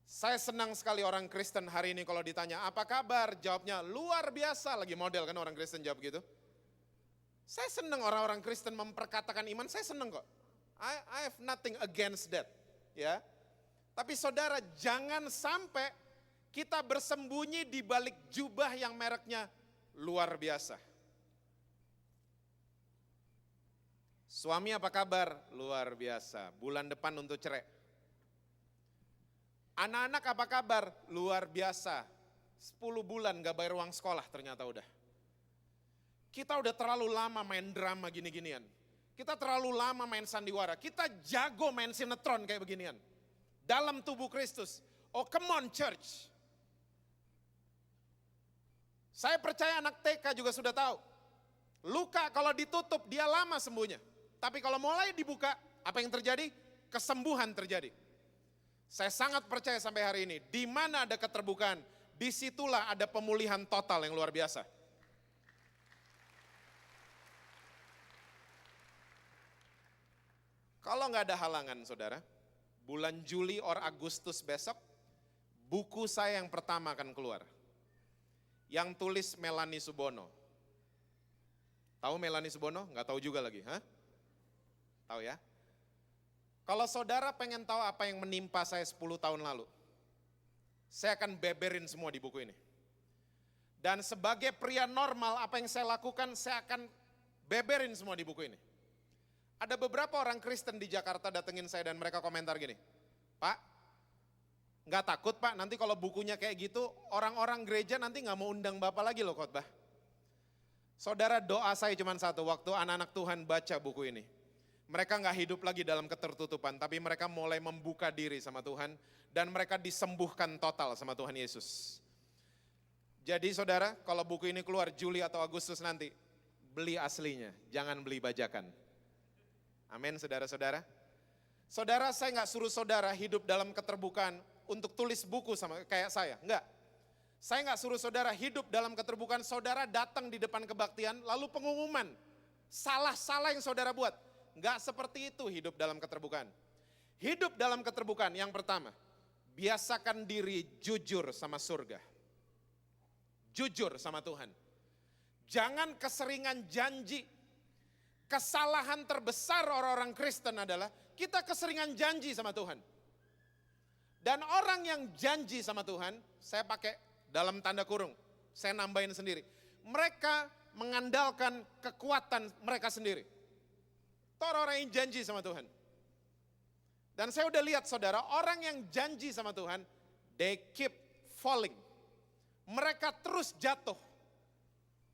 Saya senang sekali orang Kristen hari ini kalau ditanya, apa kabar? Jawabnya luar biasa. Lagi model kan orang Kristen jawab gitu. Saya senang orang-orang Kristen memperkatakan iman, saya senang kok. I have nothing against that. Ya. Tapi saudara, jangan sampai kita bersembunyi di balik jubah yang mereknya luar biasa. Suami apa kabar? Luar biasa. Bulan depan untuk cerai. Anak-anak apa kabar? Luar biasa. 10 bulan gak bayar uang sekolah ternyata udah. Kita udah terlalu lama main drama gini-ginian. Kita terlalu lama main sandiwara. Kita jago main sinetron kayak beginian. Dalam tubuh Kristus. Oh come on church. Saya percaya anak TK juga sudah tahu. Luka kalau ditutup dia lama sembuhnya. Tapi kalau mulai dibuka, apa yang terjadi? Kesembuhan terjadi. Saya sangat percaya sampai hari ini, di mana ada keterbukaan, disitulah ada pemulihan total yang luar biasa. Kalau nggak ada halangan saudara, bulan Juli or Agustus besok, buku saya yang pertama akan keluar. Yang tulis Melanie Subono. Tahu Melanie Subono? Nggak tahu juga lagi, hah? Tahu ya? Kalau saudara pengen tahu apa yang menimpa saya 10 tahun lalu, saya akan beberin semua di buku ini. Dan sebagai pria normal, apa yang saya lakukan, saya akan beberin semua di buku ini. Ada beberapa orang Kristen di Jakarta datengin saya dan mereka komentar gini, Pak, nggak takut Pak, nanti kalau bukunya kayak gitu, orang-orang gereja nanti nggak mau undang Bapak lagi loh khotbah. Saudara, doa saya cuma satu, waktu anak-anak Tuhan baca buku ini. Mereka nggak hidup lagi dalam ketertutupan, tapi mereka mulai membuka diri sama Tuhan, dan mereka disembuhkan total sama Tuhan Yesus. Jadi saudara, kalau buku ini keluar Juli atau Agustus nanti, beli aslinya, jangan beli bajakan. Amin saudara-saudara. Saudara, saya nggak suruh saudara hidup dalam keterbukaan untuk tulis buku sama kayak saya, enggak. Saya nggak suruh saudara hidup dalam keterbukaan, saudara datang di depan kebaktian, lalu pengumuman, salah-salah yang saudara buat. Enggak seperti itu hidup dalam keterbukaan. Hidup dalam keterbukaan yang pertama, biasakan diri jujur sama surga. Jujur sama Tuhan. Jangan keseringan janji. Kesalahan terbesar orang-orang Kristen adalah kita keseringan janji sama Tuhan. Dan orang yang janji sama Tuhan, saya pakai dalam tanda kurung, saya nambahin sendiri. Mereka mengandalkan kekuatan mereka sendiri. Itu orang yang janji sama Tuhan. Dan saya udah lihat saudara, orang yang janji sama Tuhan, they keep falling. Mereka terus jatuh.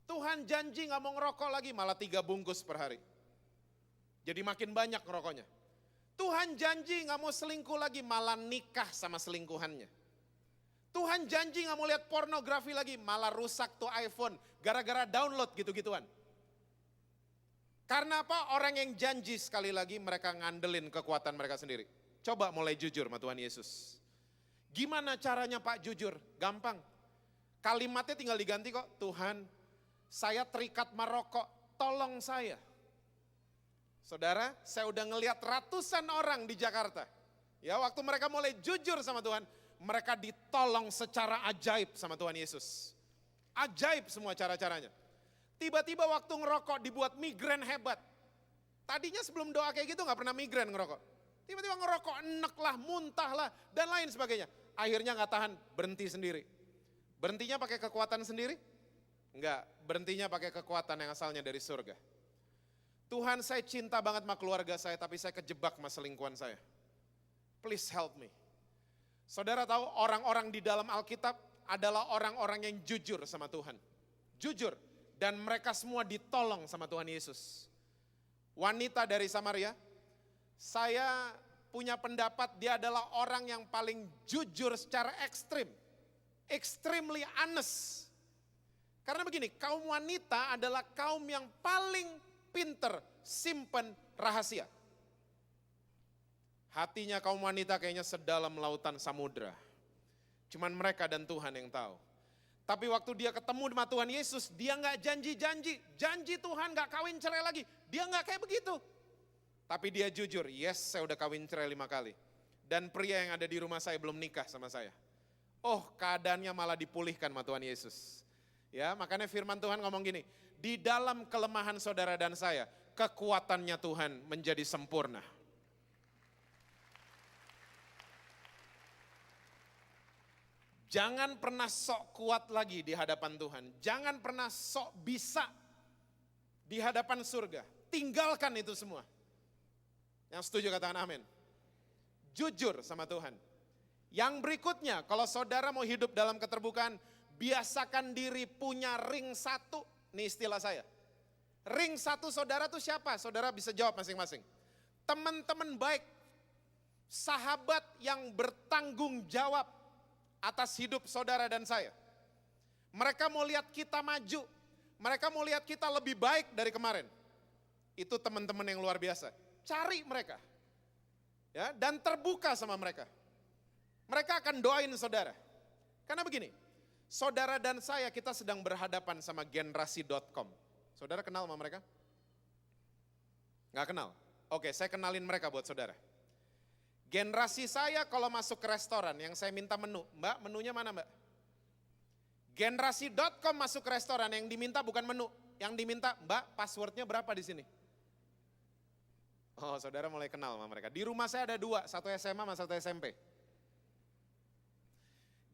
Tuhan janji gak mau ngerokok lagi, malah 3 bungkus per hari. Jadi makin banyak ngerokoknya. Tuhan janji gak mau selingkuh lagi, malah nikah sama selingkuhannya. Tuhan janji gak mau lihat pornografi lagi, malah rusak tuh iPhone, gara-gara download gitu-gituan. Karena apa? Orang yang janji sekali lagi mereka ngandelin kekuatan mereka sendiri. Coba mulai jujur sama Tuhan Yesus. Gimana caranya Pak jujur? Gampang. Kalimatnya tinggal diganti kok. Tuhan, saya terikat merokok, tolong saya. Saudara, saya udah ngelihat ratusan orang di Jakarta. Ya, waktu mereka mulai jujur sama Tuhan, mereka ditolong secara ajaib sama Tuhan Yesus. Ajaib semua cara-caranya. Tiba-tiba waktu ngerokok dibuat migrain hebat. Tadinya sebelum doa kayak gitu gak pernah migrain ngerokok. Tiba-tiba ngerokok enek lah, muntah lah, dan lain sebagainya. Akhirnya gak tahan, berhenti sendiri. Berhentinya pakai kekuatan sendiri? Enggak, berhentinya pakai kekuatan yang asalnya dari surga. Tuhan, saya cinta banget sama keluarga saya, tapi saya kejebak sama selingkuhan saya. Please help me. Saudara tahu orang-orang di dalam Alkitab adalah orang-orang yang jujur sama Tuhan. Jujur. Dan mereka semua ditolong sama Tuhan Yesus. Wanita dari Samaria, saya punya pendapat dia adalah orang yang paling jujur secara ekstrim. Extremely honest. Karena begini, kaum wanita adalah kaum yang paling pinter simpen rahasia. Hatinya kaum wanita kayaknya sedalam lautan samudra. Cuman mereka dan Tuhan yang tahu. Tapi waktu dia ketemu sama Tuhan Yesus, dia gak janji-janji. Janji Tuhan gak kawin cerai lagi. Dia gak kayak begitu. Tapi dia jujur, yes saya udah kawin cerai 5 kali. Dan pria yang ada di rumah saya belum nikah sama saya. Oh keadaannya malah dipulihkan sama Tuhan Yesus. Ya, makanya firman Tuhan ngomong gini, di dalam kelemahan saudara dan saya, kekuatannya Tuhan menjadi sempurna. Jangan pernah sok kuat lagi di hadapan Tuhan. Jangan pernah sok bisa di hadapan surga. Tinggalkan itu semua. Yang setuju katakan amin. Jujur sama Tuhan. Yang berikutnya, kalau saudara mau hidup dalam keterbukaan, biasakan diri punya ring 1. Ini istilah saya. Ring 1 saudara tuh siapa? Saudara bisa jawab masing-masing. Teman-teman baik, sahabat yang bertanggung jawab atas hidup saudara dan saya. Mereka mau lihat kita maju. Mereka mau lihat kita lebih baik dari kemarin. Itu teman-teman yang luar biasa. Cari mereka. Ya, dan terbuka sama mereka. Mereka akan doain saudara. Karena begini, saudara dan saya kita sedang berhadapan sama generasi.com. Saudara kenal sama mereka? Nggak kenal? Oke, saya kenalin mereka buat saudara. Generasi saya kalau masuk ke restoran yang saya minta menu, Mbak menunya mana Mbak? Generasi.com masuk ke restoran yang diminta bukan menu, yang diminta Mbak passwordnya berapa di sini? Oh saudara mulai kenal sama mereka. Di rumah saya ada 2, satu SMA sama satu SMP.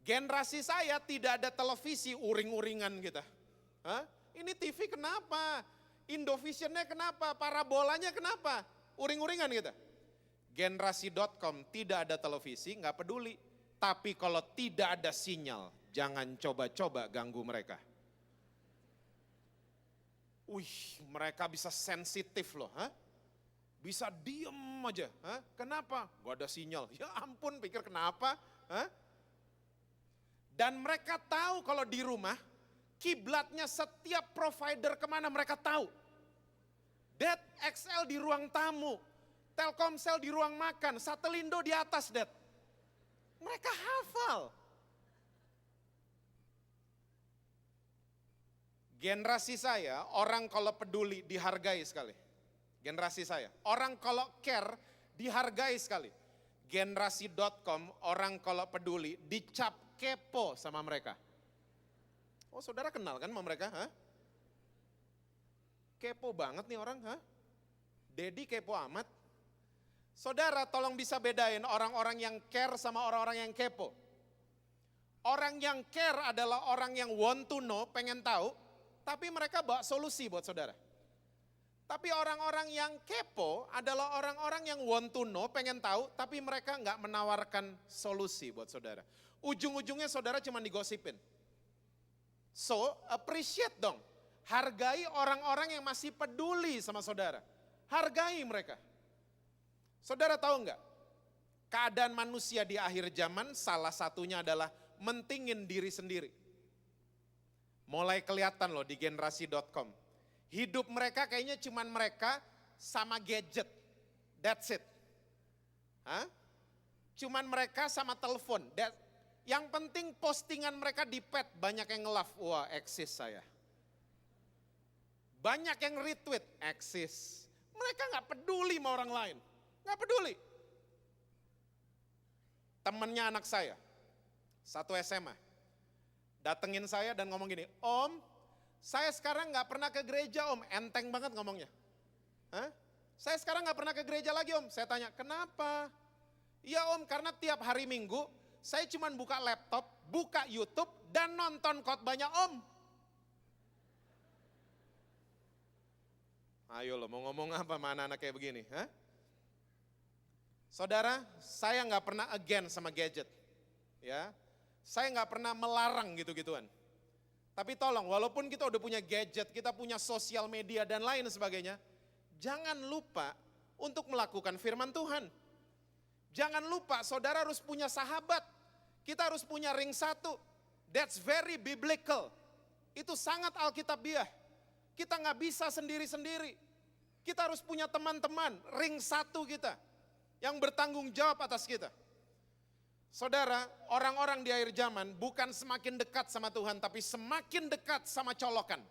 Generasi saya tidak ada televisi uring-uringan kita. Hah? Ini TV kenapa? Indovisionnya kenapa? Parabolanya kenapa? Uring-uringan kita. Generasi.com tidak ada televisi, nggak peduli. Tapi kalau tidak ada sinyal, jangan coba-coba ganggu mereka. Wih, mereka bisa sensitif loh. Hah? Bisa diem aja. Hah? Kenapa? Gak ada sinyal. Ya ampun, pikir kenapa? Hah? Dan mereka tahu kalau di rumah, kiblatnya setiap provider kemana mereka tahu. Dad, XL di ruang tamu, Telkomsel di ruang makan, Satelindo di atas, Dad. Mereka hafal. Generasi saya, orang kalau peduli dihargai sekali. Generasi saya, orang kalau care dihargai sekali. Generasi.com, orang kalau peduli dicap kepo sama mereka. Oh saudara kenal kan sama mereka? Hah? Kepo banget nih orang. Hah? Dedi kepo amat. Saudara tolong bisa bedain orang-orang yang care sama orang-orang yang kepo. Orang yang care adalah orang yang want to know, pengen tahu, tapi mereka bawa solusi buat saudara. Tapi orang-orang yang kepo adalah orang-orang yang want to know, pengen tahu, tapi mereka nggak menawarkan solusi buat saudara. Ujung-ujungnya saudara cuma digosipin. So, appreciate dong. Hargai orang-orang yang masih peduli sama saudara. Hargai mereka. Saudara tahu nggak? Keadaan manusia di akhir zaman salah satunya adalah mentingin diri sendiri. Mulai kelihatan loh di generasi.com. Hidup mereka kayaknya cuman mereka sama gadget. That's it. Hah? Cuman mereka sama telepon. Yang penting postingan mereka di pet, banyak yang nge-love. Wah, eksis saya. Banyak yang retweet, eksis. Mereka gak peduli sama orang lain. Gak peduli. Temennya anak saya, satu SMA. Datengin saya dan ngomong gini, Om, saya sekarang gak pernah ke gereja Om. Enteng banget ngomongnya. Hah? Saya sekarang gak pernah ke gereja lagi Om. Saya tanya, kenapa? Iya Om, karena tiap hari Minggu, saya cuma buka laptop, buka YouTube, dan nonton khotbahnya Om. Ayo lo, mau ngomong apa sama anak-anak kayak begini? Hah? Saudara, saya gak pernah against sama gadget. Ya, saya gak pernah melarang gitu-gituan. Tapi tolong, walaupun kita udah punya gadget, kita punya sosial media dan lain sebagainya, jangan lupa untuk melakukan firman Tuhan. Jangan lupa, saudara harus punya sahabat. Kita harus punya ring 1. That's very biblical. Itu sangat alkitabiah. Kita gak bisa sendiri-sendiri. Kita harus punya teman-teman, ring 1 kita. Yang bertanggung jawab atas kita. Saudara, orang-orang di akhir zaman bukan semakin dekat sama Tuhan, tapi semakin dekat sama colokan.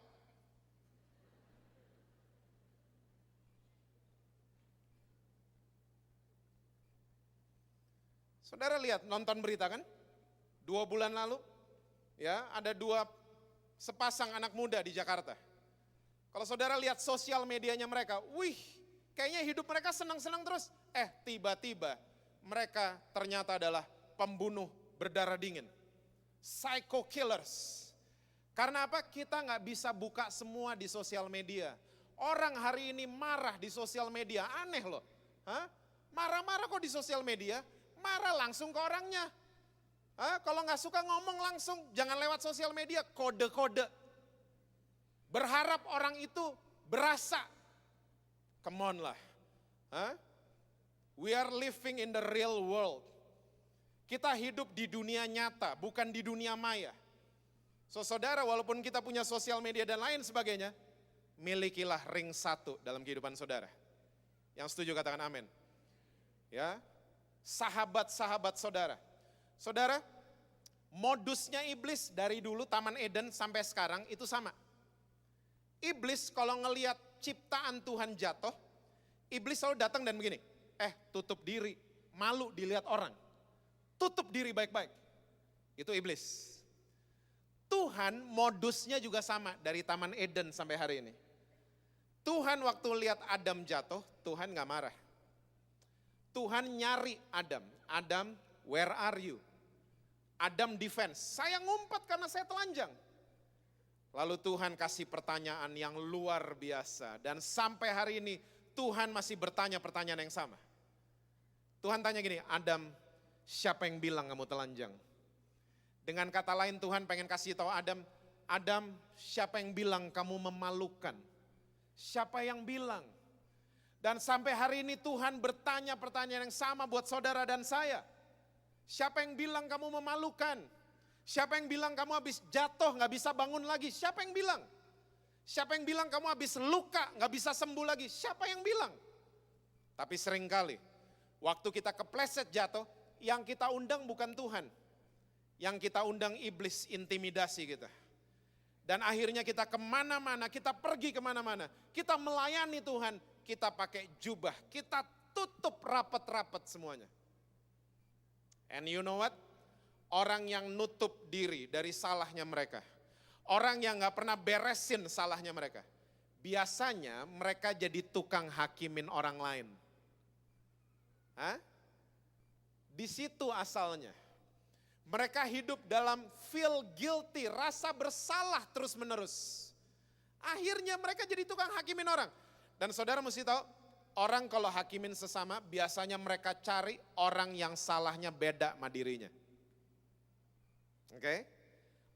Saudara lihat, nonton berita kan? 2 bulan lalu, ya ada 2 sepasang anak muda di Jakarta. Kalau saudara lihat sosial medianya mereka, wih, kayaknya hidup mereka senang-senang terus. Tiba-tiba mereka ternyata adalah pembunuh berdarah dingin. Psycho killers. Karena apa? Kita nggak bisa buka semua di sosial media. Orang hari ini marah di sosial media, aneh loh. Hah? Marah-marah kok di sosial media, marah langsung ke orangnya. Kalau nggak suka ngomong langsung, jangan lewat sosial media, kode-kode. Berharap orang itu berasa. Come on lah. We are living in the real world. Kita hidup di dunia nyata, bukan di dunia maya. So saudara, walaupun kita punya sosial media dan lain sebagainya, milikilah ring 1 dalam kehidupan saudara. Yang setuju katakan amin. Ya, sahabat-sahabat saudara. Saudara, modusnya iblis dari dulu Taman Eden sampai sekarang itu sama. Iblis kalau ngelihat ciptaan Tuhan jatuh, iblis selalu datang dan begini, tutup diri, malu dilihat orang. Tutup diri baik-baik. Itu iblis. Tuhan modusnya juga sama dari Taman Eden sampai hari ini. Tuhan waktu lihat Adam jatuh, Tuhan gak marah. Tuhan nyari Adam. Adam, where are you? Adam defense, saya ngumpet karena saya telanjang. Lalu Tuhan kasih pertanyaan yang luar biasa. Dan sampai hari ini Tuhan masih bertanya pertanyaan yang sama. Tuhan tanya gini, Adam, siapa yang bilang kamu telanjang? Dengan kata lain Tuhan pengen kasih tahu Adam, Adam, siapa yang bilang kamu memalukan? Siapa yang bilang? Dan sampai hari ini Tuhan bertanya pertanyaan yang sama buat saudara dan saya. Siapa yang bilang kamu memalukan? Siapa yang bilang kamu habis jatuh gak bisa bangun lagi? Siapa yang bilang? Siapa yang bilang kamu habis luka gak bisa sembuh lagi? Siapa yang bilang? Tapi seringkali waktu kita kepleset jatuh, yang kita undang bukan Tuhan. Yang kita undang iblis, intimidasi kita. Dan akhirnya kita kemana-mana, kita pergi kemana-mana. Kita melayani Tuhan, kita pakai jubah, kita tutup rapat-rapat semuanya. And you know what? Orang yang nutup diri dari salahnya mereka. Orang yang gak pernah beresin salahnya mereka. Biasanya mereka jadi tukang hakimin orang lain. Hah? Di situ asalnya. Mereka hidup dalam feel guilty, rasa bersalah terus menerus. Akhirnya mereka jadi tukang hakimin orang. Dan saudara mesti tahu, orang kalau hakimin sesama biasanya mereka cari orang yang salahnya beda sama dirinya. Oke?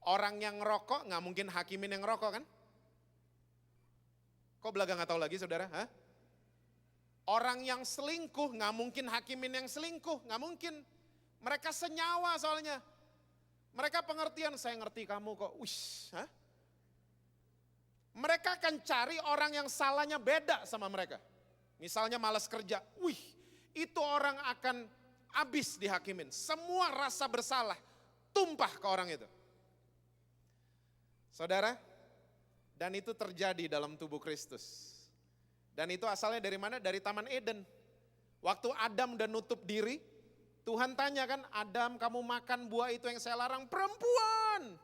Orang yang ngerokok gak mungkin hakimin yang ngerokok kan? Kok belaga gak tahu lagi saudara? Hah? Orang yang selingkuh gak mungkin hakimin yang selingkuh, gak mungkin. Mereka senyawa soalnya. Mereka pengertian, saya ngerti kamu kok. Wish, hah? Mereka akan cari orang yang salahnya beda sama mereka. Misalnya malas kerja, itu orang akan habis dihakimin. Semua rasa bersalah tumpah ke orang itu. Saudara, dan itu terjadi dalam tubuh Kristus. Dan itu asalnya dari mana? Dari Taman Eden. Waktu Adam udah nutup diri, Tuhan tanya kan, Adam kamu makan buah itu yang saya larang, perempuan.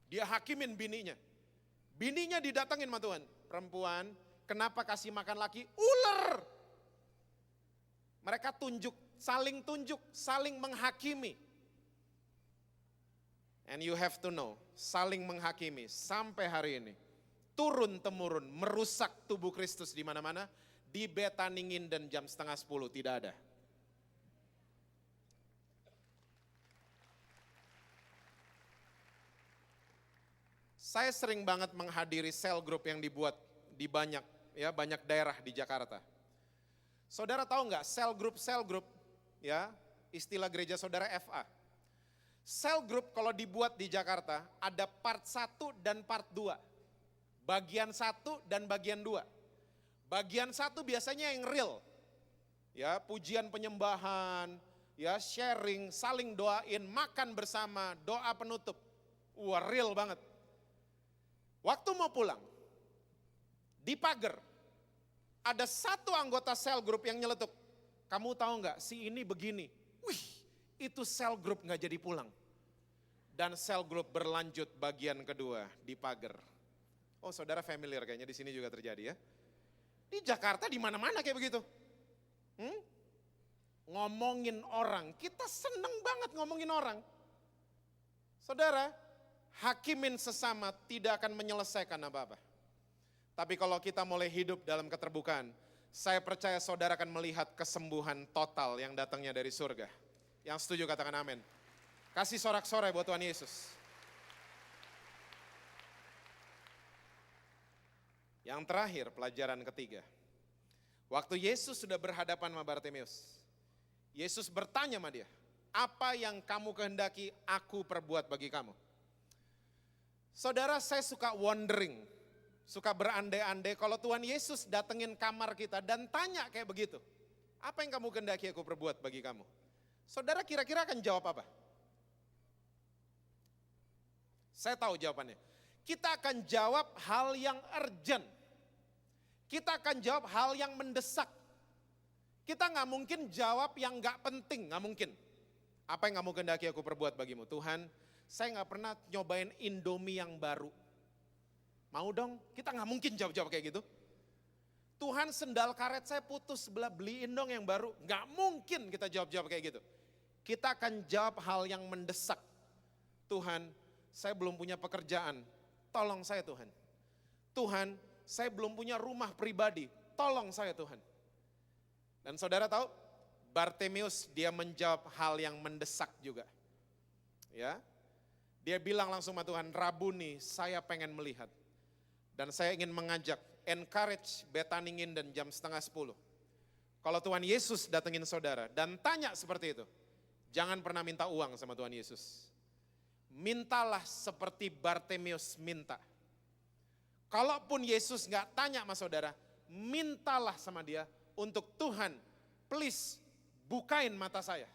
Dia hakimin bininya. Bininya didatangin sama Tuhan. Perempuan, kenapa kasih makan laki? Ular. Mereka tunjuk, saling menghakimi. And you have to know, saling menghakimi sampai hari ini. Turun-temurun, merusak tubuh Kristus di mana-mana. Di Betaningin dan jam 9:30 tidak ada. Saya sering banget menghadiri sel group yang dibuat di banyak daerah di Jakarta. Saudara tahu nggak sel group, ya istilah gereja saudara FA. Sel group kalau dibuat di Jakarta ada part 1 dan part 2. Bagian 1 dan bagian 2. Bagian 1 biasanya yang real. Ya, pujian penyembahan, ya sharing, saling doain, makan bersama, doa penutup. Wah, real banget. Waktu mau pulang, di pagar, ada satu anggota sel group yang nyeletuk. Kamu tahu nggak, si ini begini. Itu sel group nggak jadi pulang. Dan sel group berlanjut bagian kedua di pagar. Oh saudara familiar kayaknya di sini juga terjadi ya. Di Jakarta di mana-mana kayak begitu. Ngomongin orang, kita seneng banget ngomongin orang. Saudara, hakimin sesama tidak akan menyelesaikan apa-apa. Tapi kalau kita mulai hidup dalam keterbukaan, saya percaya saudara akan melihat kesembuhan total yang datangnya dari surga. Yang setuju katakan amin. Kasih sorak-sorai buat Tuhan Yesus. Yang terakhir, pelajaran ketiga. Waktu Yesus sudah berhadapan sama Bartimeus, Yesus bertanya sama dia, apa yang kamu kehendaki aku perbuat bagi kamu? Saudara, saya suka wondering, suka berandai-andai kalau Tuhan Yesus datengin kamar kita dan tanya kayak begitu. Apa yang kamu kehendaki aku perbuat bagi kamu? Saudara kira-kira akan jawab apa? Saya tahu jawabannya. Kita akan jawab hal yang urgent. Kita akan jawab hal yang mendesak. Kita nggak mungkin jawab yang nggak penting, nggak mungkin. Apa yang kamu kehendaki aku perbuat bagimu? Tuhan, saya nggak pernah nyobain Indomie yang baru. Mau dong? Kita nggak mungkin jawab-jawab kayak gitu. Tuhan, sendal karet saya putus, beliin dong yang baru. Nggak mungkin kita jawab-jawab kayak gitu. Kita akan jawab hal yang mendesak. Tuhan, saya belum punya pekerjaan, tolong saya Tuhan. Tuhan, saya belum punya rumah pribadi, tolong saya Tuhan. Dan saudara tahu, Bartimeus dia menjawab hal yang mendesak juga. Ya, dia bilang langsung sama Tuhan, Rabuni, saya pengen melihat. Dan saya ingin mengajak, encourage Bethany Nginden jam 9:30. Kalau Tuhan Yesus datengin saudara dan tanya seperti itu, jangan pernah minta uang sama Tuhan Yesus. Mintalah seperti Bartimeus minta. Kalaupun Yesus gak tanya sama saudara, mintalah sama dia untuk Tuhan, please bukain mata saya.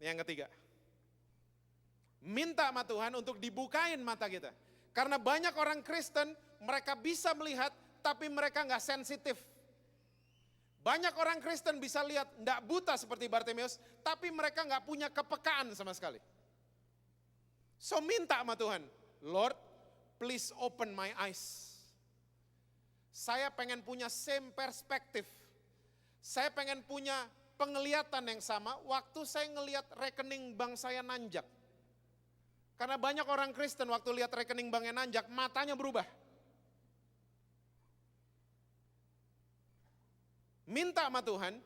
Yang ketiga, minta sama Tuhan untuk dibukain mata kita. Karena banyak orang Kristen, mereka bisa melihat, tapi mereka gak sensitif. Banyak orang Kristen bisa lihat, gak buta seperti Bartimeus, tapi mereka gak punya kepekaan sama sekali. So minta sama Tuhan, Lord, please open my eyes. Saya pengen punya same perspektif. Saya pengen punya penglihatan yang sama waktu saya ngelihat rekening bank saya nanjak. Karena banyak orang Kristen waktu lihat rekening banknya nanjak, matanya berubah. Minta sama Tuhan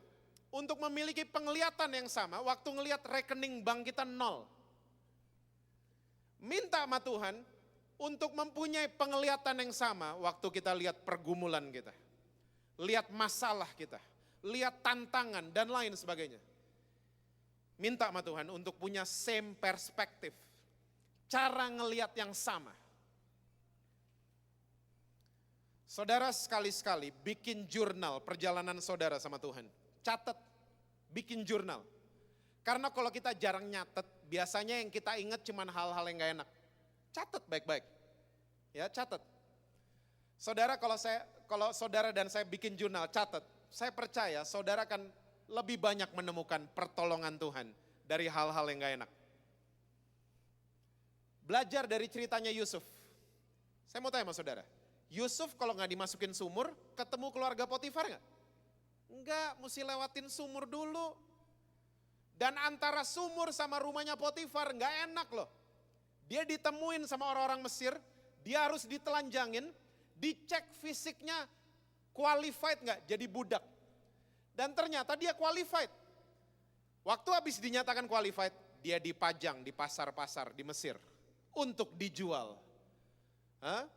untuk memiliki penglihatan yang sama waktu ngelihat rekening bank kita nol. Minta sama Tuhan untuk mempunyai penglihatan yang sama waktu kita lihat pergumulan kita. Lihat masalah kita, lihat tantangan dan lain sebagainya. Minta sama Tuhan untuk punya same perspektif. Cara ngelihat yang sama. Saudara sekali-sekali bikin jurnal perjalanan saudara sama Tuhan. Catat, bikin jurnal. Karena kalau kita jarang nyatet, biasanya yang kita ingat cuma hal-hal yang gak enak. Catat baik-baik. Ya, catat. Saudara, kalau saudara dan saya bikin jurnal, catat. Saya percaya saudara akan lebih banyak menemukan pertolongan Tuhan dari hal-hal yang gak enak. Belajar dari ceritanya Yusuf. Saya mau tanya sama saudara. Yusuf kalau gak dimasukin sumur, ketemu keluarga Potifar gak? Enggak, mesti lewatin sumur dulu. Dan antara sumur sama rumahnya Potifar gak enak loh. Dia ditemuin sama orang-orang Mesir, dia harus ditelanjangin, dicek fisiknya qualified gak jadi budak. Dan ternyata dia qualified. Waktu habis dinyatakan qualified, dia dipajang di pasar-pasar di Mesir untuk dijual.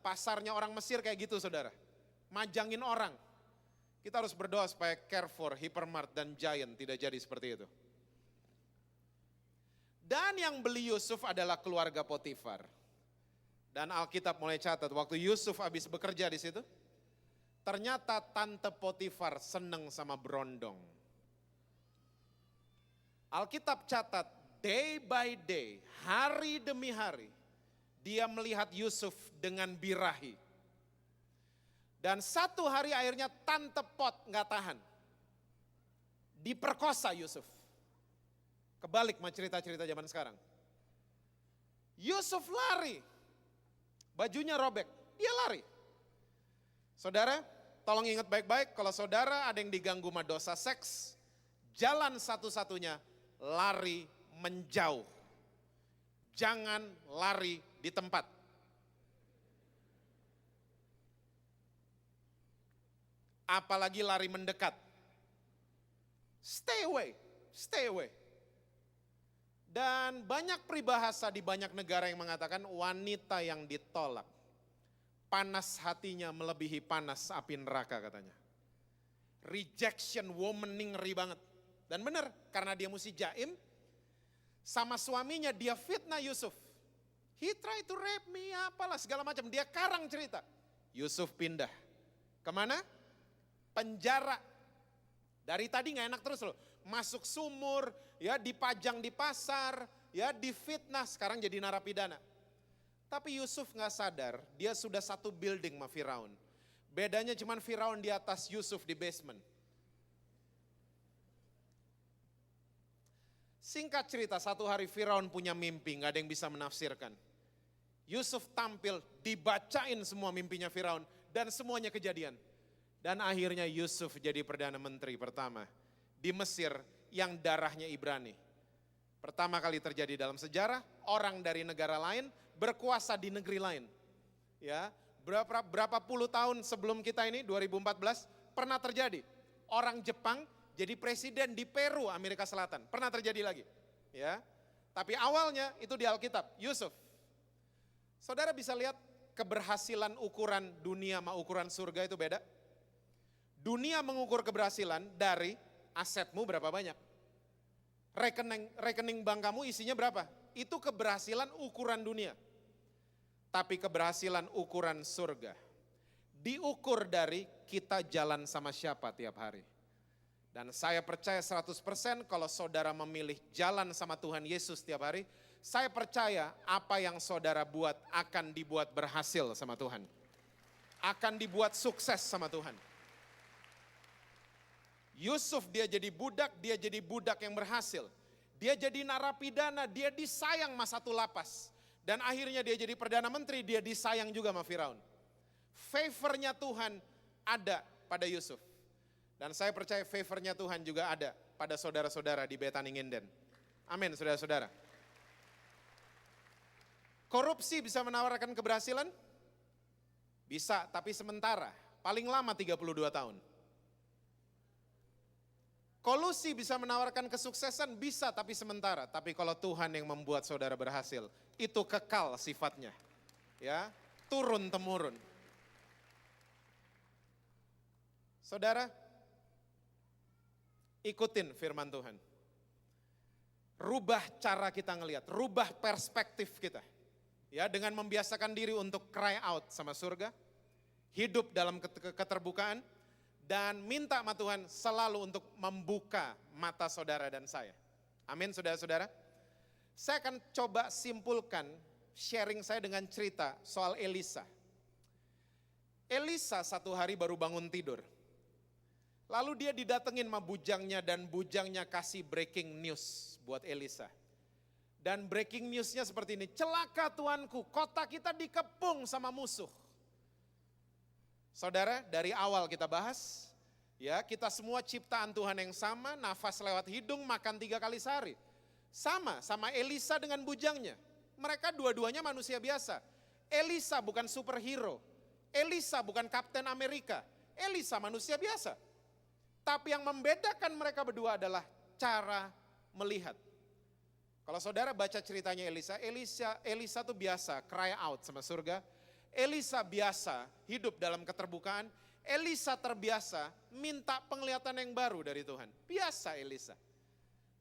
Pasarnya orang Mesir kayak gitu saudara, majangin orang. Kita harus berdoa supaya Carrefour, Hypermart dan Giant tidak jadi seperti itu. Dan yang beli Yusuf adalah keluarga Potifar. Dan Alkitab mulai catat waktu Yusuf habis bekerja di situ, ternyata tante Potifar seneng sama berondong. Alkitab catat day by day, hari demi hari, dia melihat Yusuf dengan birahi. Dan satu hari akhirnya tante Pot gak tahan. Diperkosa Yusuf. Kebalik sama cerita-cerita zaman sekarang. Yusuf lari. Bajunya robek, dia lari. Saudara, tolong ingat baik-baik, kalau saudara ada yang diganggu sama dosa seks, jalan satu-satunya lari menjauh. Jangan lari di tempat. Apalagi lari mendekat. Stay away, stay away. Dan banyak peribahasa di banyak negara yang mengatakan wanita yang ditolak, panas hatinya melebihi panas api neraka katanya. Rejection woman ini ngeri banget. Dan benar, karena dia mesti jaim, sama suaminya dia fitnah Yusuf. He tried to rape me, apalah segala macam. Dia karang cerita. Yusuf pindah. Kemana? Penjara. Dari tadi gak enak terus loh. Masuk sumur, ya dipajang di pasar, ya difitnah, sekarang jadi narapidana. Tapi Yusuf gak sadar, dia sudah satu building sama Firaun. Bedanya cuman Firaun di atas, Yusuf di basement. Singkat cerita, satu hari Firaun punya mimpi, gak ada yang bisa menafsirkan. Yusuf tampil, dibacain semua mimpinya Firaun, dan semuanya kejadian. Dan akhirnya Yusuf jadi Perdana Menteri pertama di Mesir yang darahnya Ibrani. Pertama kali terjadi dalam sejarah, orang dari negara lain berkuasa di negeri lain. Ya, berapa puluh tahun sebelum kita ini, 2014, pernah terjadi. Orang Jepang jadi presiden di Peru, Amerika Selatan. Pernah terjadi lagi. Ya, tapi awalnya itu di Alkitab, Yusuf. Saudara bisa lihat keberhasilan ukuran dunia sama ukuran surga itu beda. Dunia mengukur keberhasilan dari asetmu berapa banyak. Rekening bank kamu isinya berapa? Itu keberhasilan ukuran dunia. Tapi keberhasilan ukuran surga diukur dari kita jalan sama siapa tiap hari. Dan saya percaya 100% kalau saudara memilih jalan sama Tuhan Yesus tiap hari, saya percaya apa yang saudara buat akan dibuat berhasil sama Tuhan. Akan dibuat sukses sama Tuhan. Yusuf dia jadi budak yang berhasil. Dia jadi narapidana, dia disayang sama satu lapas. Dan akhirnya dia jadi Perdana Menteri, dia disayang juga sama Firaun. Favornya Tuhan ada pada Yusuf. Dan saya percaya favornya Tuhan juga ada pada saudara-saudara di Betani Nginden. Amin saudara-saudara. Korupsi bisa menawarkan keberhasilan? Bisa, tapi sementara. Paling lama 32 tahun. Kolusi bisa menawarkan kesuksesan? Bisa, tapi sementara. Tapi kalau Tuhan yang membuat saudara berhasil, itu kekal sifatnya. Ya, turun-temurun. Saudara, ikutin firman Tuhan. Rubah cara kita ngelihat, rubah perspektif kita. Ya, dengan membiasakan diri untuk cry out sama surga, hidup dalam keterbukaan, dan minta sama Tuhan selalu untuk membuka mata saudara dan saya. Amin saudara-saudara. Saya akan coba simpulkan sharing saya dengan cerita soal Elisa. Elisa satu hari baru bangun tidur. Lalu dia didatengin sama bujangnya dan bujangnya kasih breaking news buat Elisa. Dan breaking newsnya seperti ini, celaka tuanku, kota kita dikepung sama musuh. Saudara, dari awal kita bahas, ya kita semua ciptaan Tuhan yang sama, nafas lewat hidung, makan 3 kali sehari. Sama Elisa dengan bujangnya. Mereka dua-duanya manusia biasa. Elisa bukan superhero, Elisa bukan Kapten Amerika, Elisa manusia biasa. Tapi yang membedakan mereka berdua adalah cara melihat. Kalau saudara baca ceritanya Elisa tuh biasa cry out sama surga. Elisa biasa hidup dalam keterbukaan. Elisa terbiasa minta penglihatan yang baru dari Tuhan. Biasa Elisa.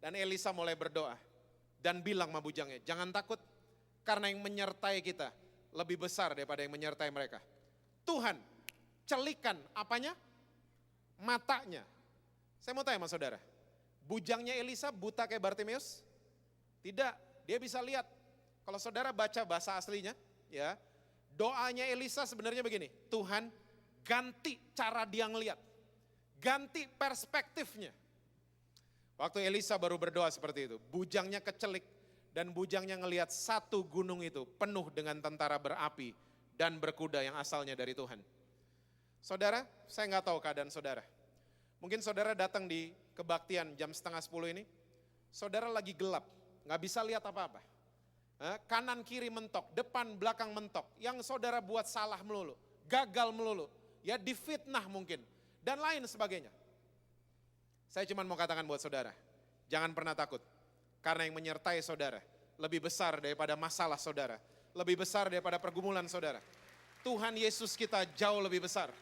Dan Elisa mulai berdoa dan bilang sama bujangnya, jangan takut karena yang menyertai kita lebih besar daripada yang menyertai mereka. Tuhan celikan apanya? Matanya. Saya mau tanya sama saudara, bujangnya Elisa buta kayak Bartimeus? Tidak, dia bisa lihat. Kalau saudara baca bahasa aslinya, ya, doanya Elisa sebenarnya begini, Tuhan ganti cara dia ngelihat, ganti perspektifnya. Waktu Elisa baru berdoa seperti itu, bujangnya kecelik dan bujangnya ngelihat satu gunung itu penuh dengan tentara berapi dan berkuda yang asalnya dari Tuhan. Saudara, saya nggak tahu keadaan saudara. Mungkin saudara datang di kebaktian jam 9:30 ini, saudara lagi gelap, nggak bisa lihat apa-apa. Kanan kiri mentok, depan belakang mentok. Yang saudara buat salah melulu, gagal melulu, ya difitnah mungkin, dan lain sebagainya. Saya cuma mau katakan buat saudara, jangan pernah takut. Karena yang menyertai saudara lebih besar daripada masalah saudara, lebih besar daripada pergumulan saudara. Tuhan Yesus kita jauh lebih besar.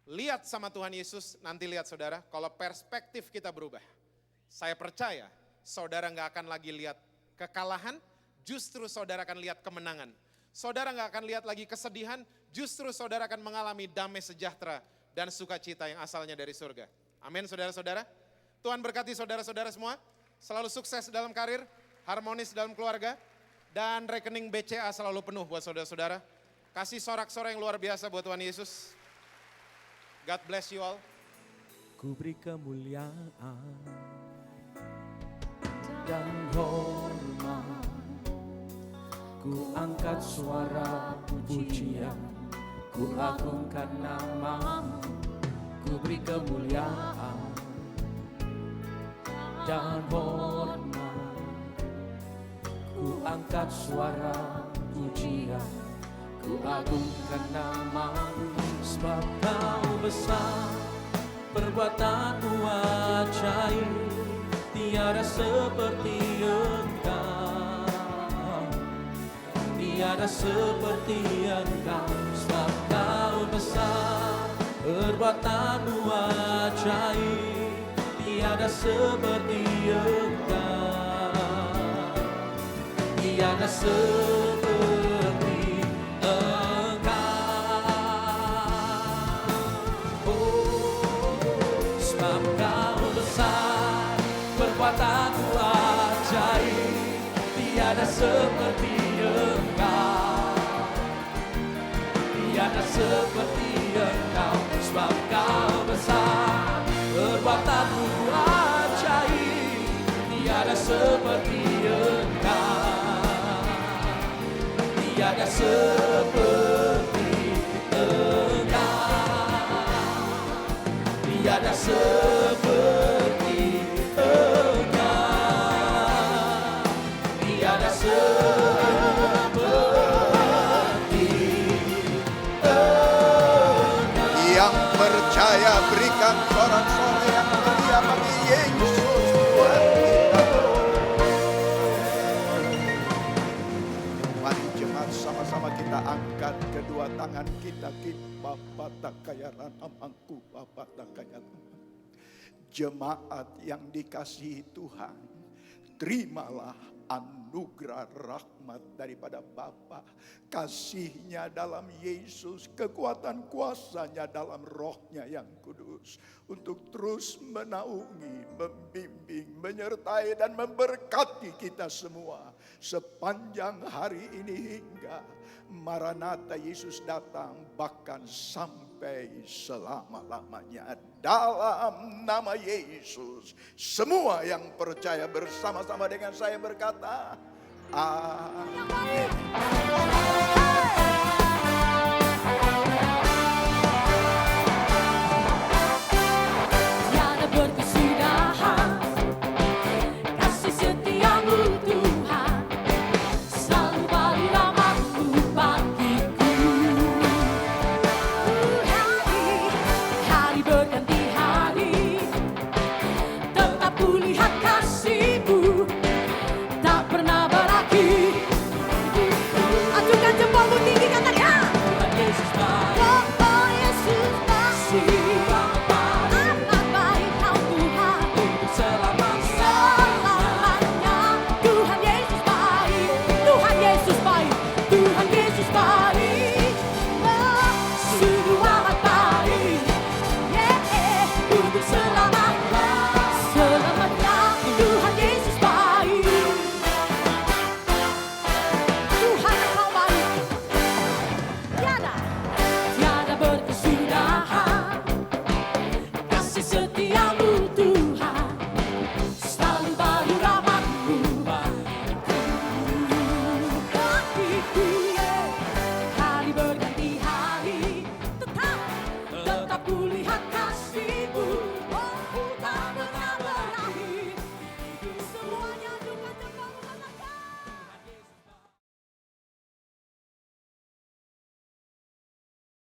Lihat sama Tuhan Yesus, nanti lihat saudara, kalau perspektif kita berubah. Saya percaya saudara gak akan lagi lihat kekalahan, justru saudara akan lihat kemenangan. Saudara nggak akan lihat lagi kesedihan, justru saudara akan mengalami damai sejahtera dan sukacita yang asalnya dari surga. Amin saudara-saudara. Tuhan berkati saudara-saudara semua, selalu sukses dalam karir, harmonis dalam keluarga, dan rekening BCA selalu penuh buat saudara-saudara. Kasih sorak-sorai yang luar biasa buat Tuhan Yesus. God bless you all. Ku beri kemuliaan dan hormat, ku angkat suara pujian, ku agungkan namamu. Ku beri kemuliaan dan hormat, ku angkat suara pujian, ku agungkan namamu. Sebab kau besar, perbuatanmu ajaib, tiada seperti Engkau, tiada seperti Engkau. Sebab kau besar, perbuatanmu ajaib, tiada seperti Engkau, tiada seperti Engkau. Sebab kau besar, perbuatanmu ajaib, tiada seperti Engkau, tiada seperti Engkau. Sebab kau besar, perbuatanmu ajaib, tiada seperti Engkau, tiada seperti Engkau, tiada seperti Engkau, tiada seperti Engkau. Yang percaya berikan sorak-sorai yang mulia bagi Yesus Tuhan kita. Mari jemaat sama-sama kita angkat kedua tangan kita. Bapa takayaran amangku, Bapa takayaran. Jemaat yang dikasihi Tuhan, terimalah anugerah rahmat daripada Bapa, kasihnya dalam Yesus, kekuatan kuasanya dalam rohnya yang kudus, untuk terus menaungi, membimbing, menyertai dan memberkati kita semua sepanjang hari ini hingga Maranatha Yesus datang, bahkan sampai selama-lamanya. Dalam nama Yesus, semua yang percaya bersama-sama dengan saya berkata, amin.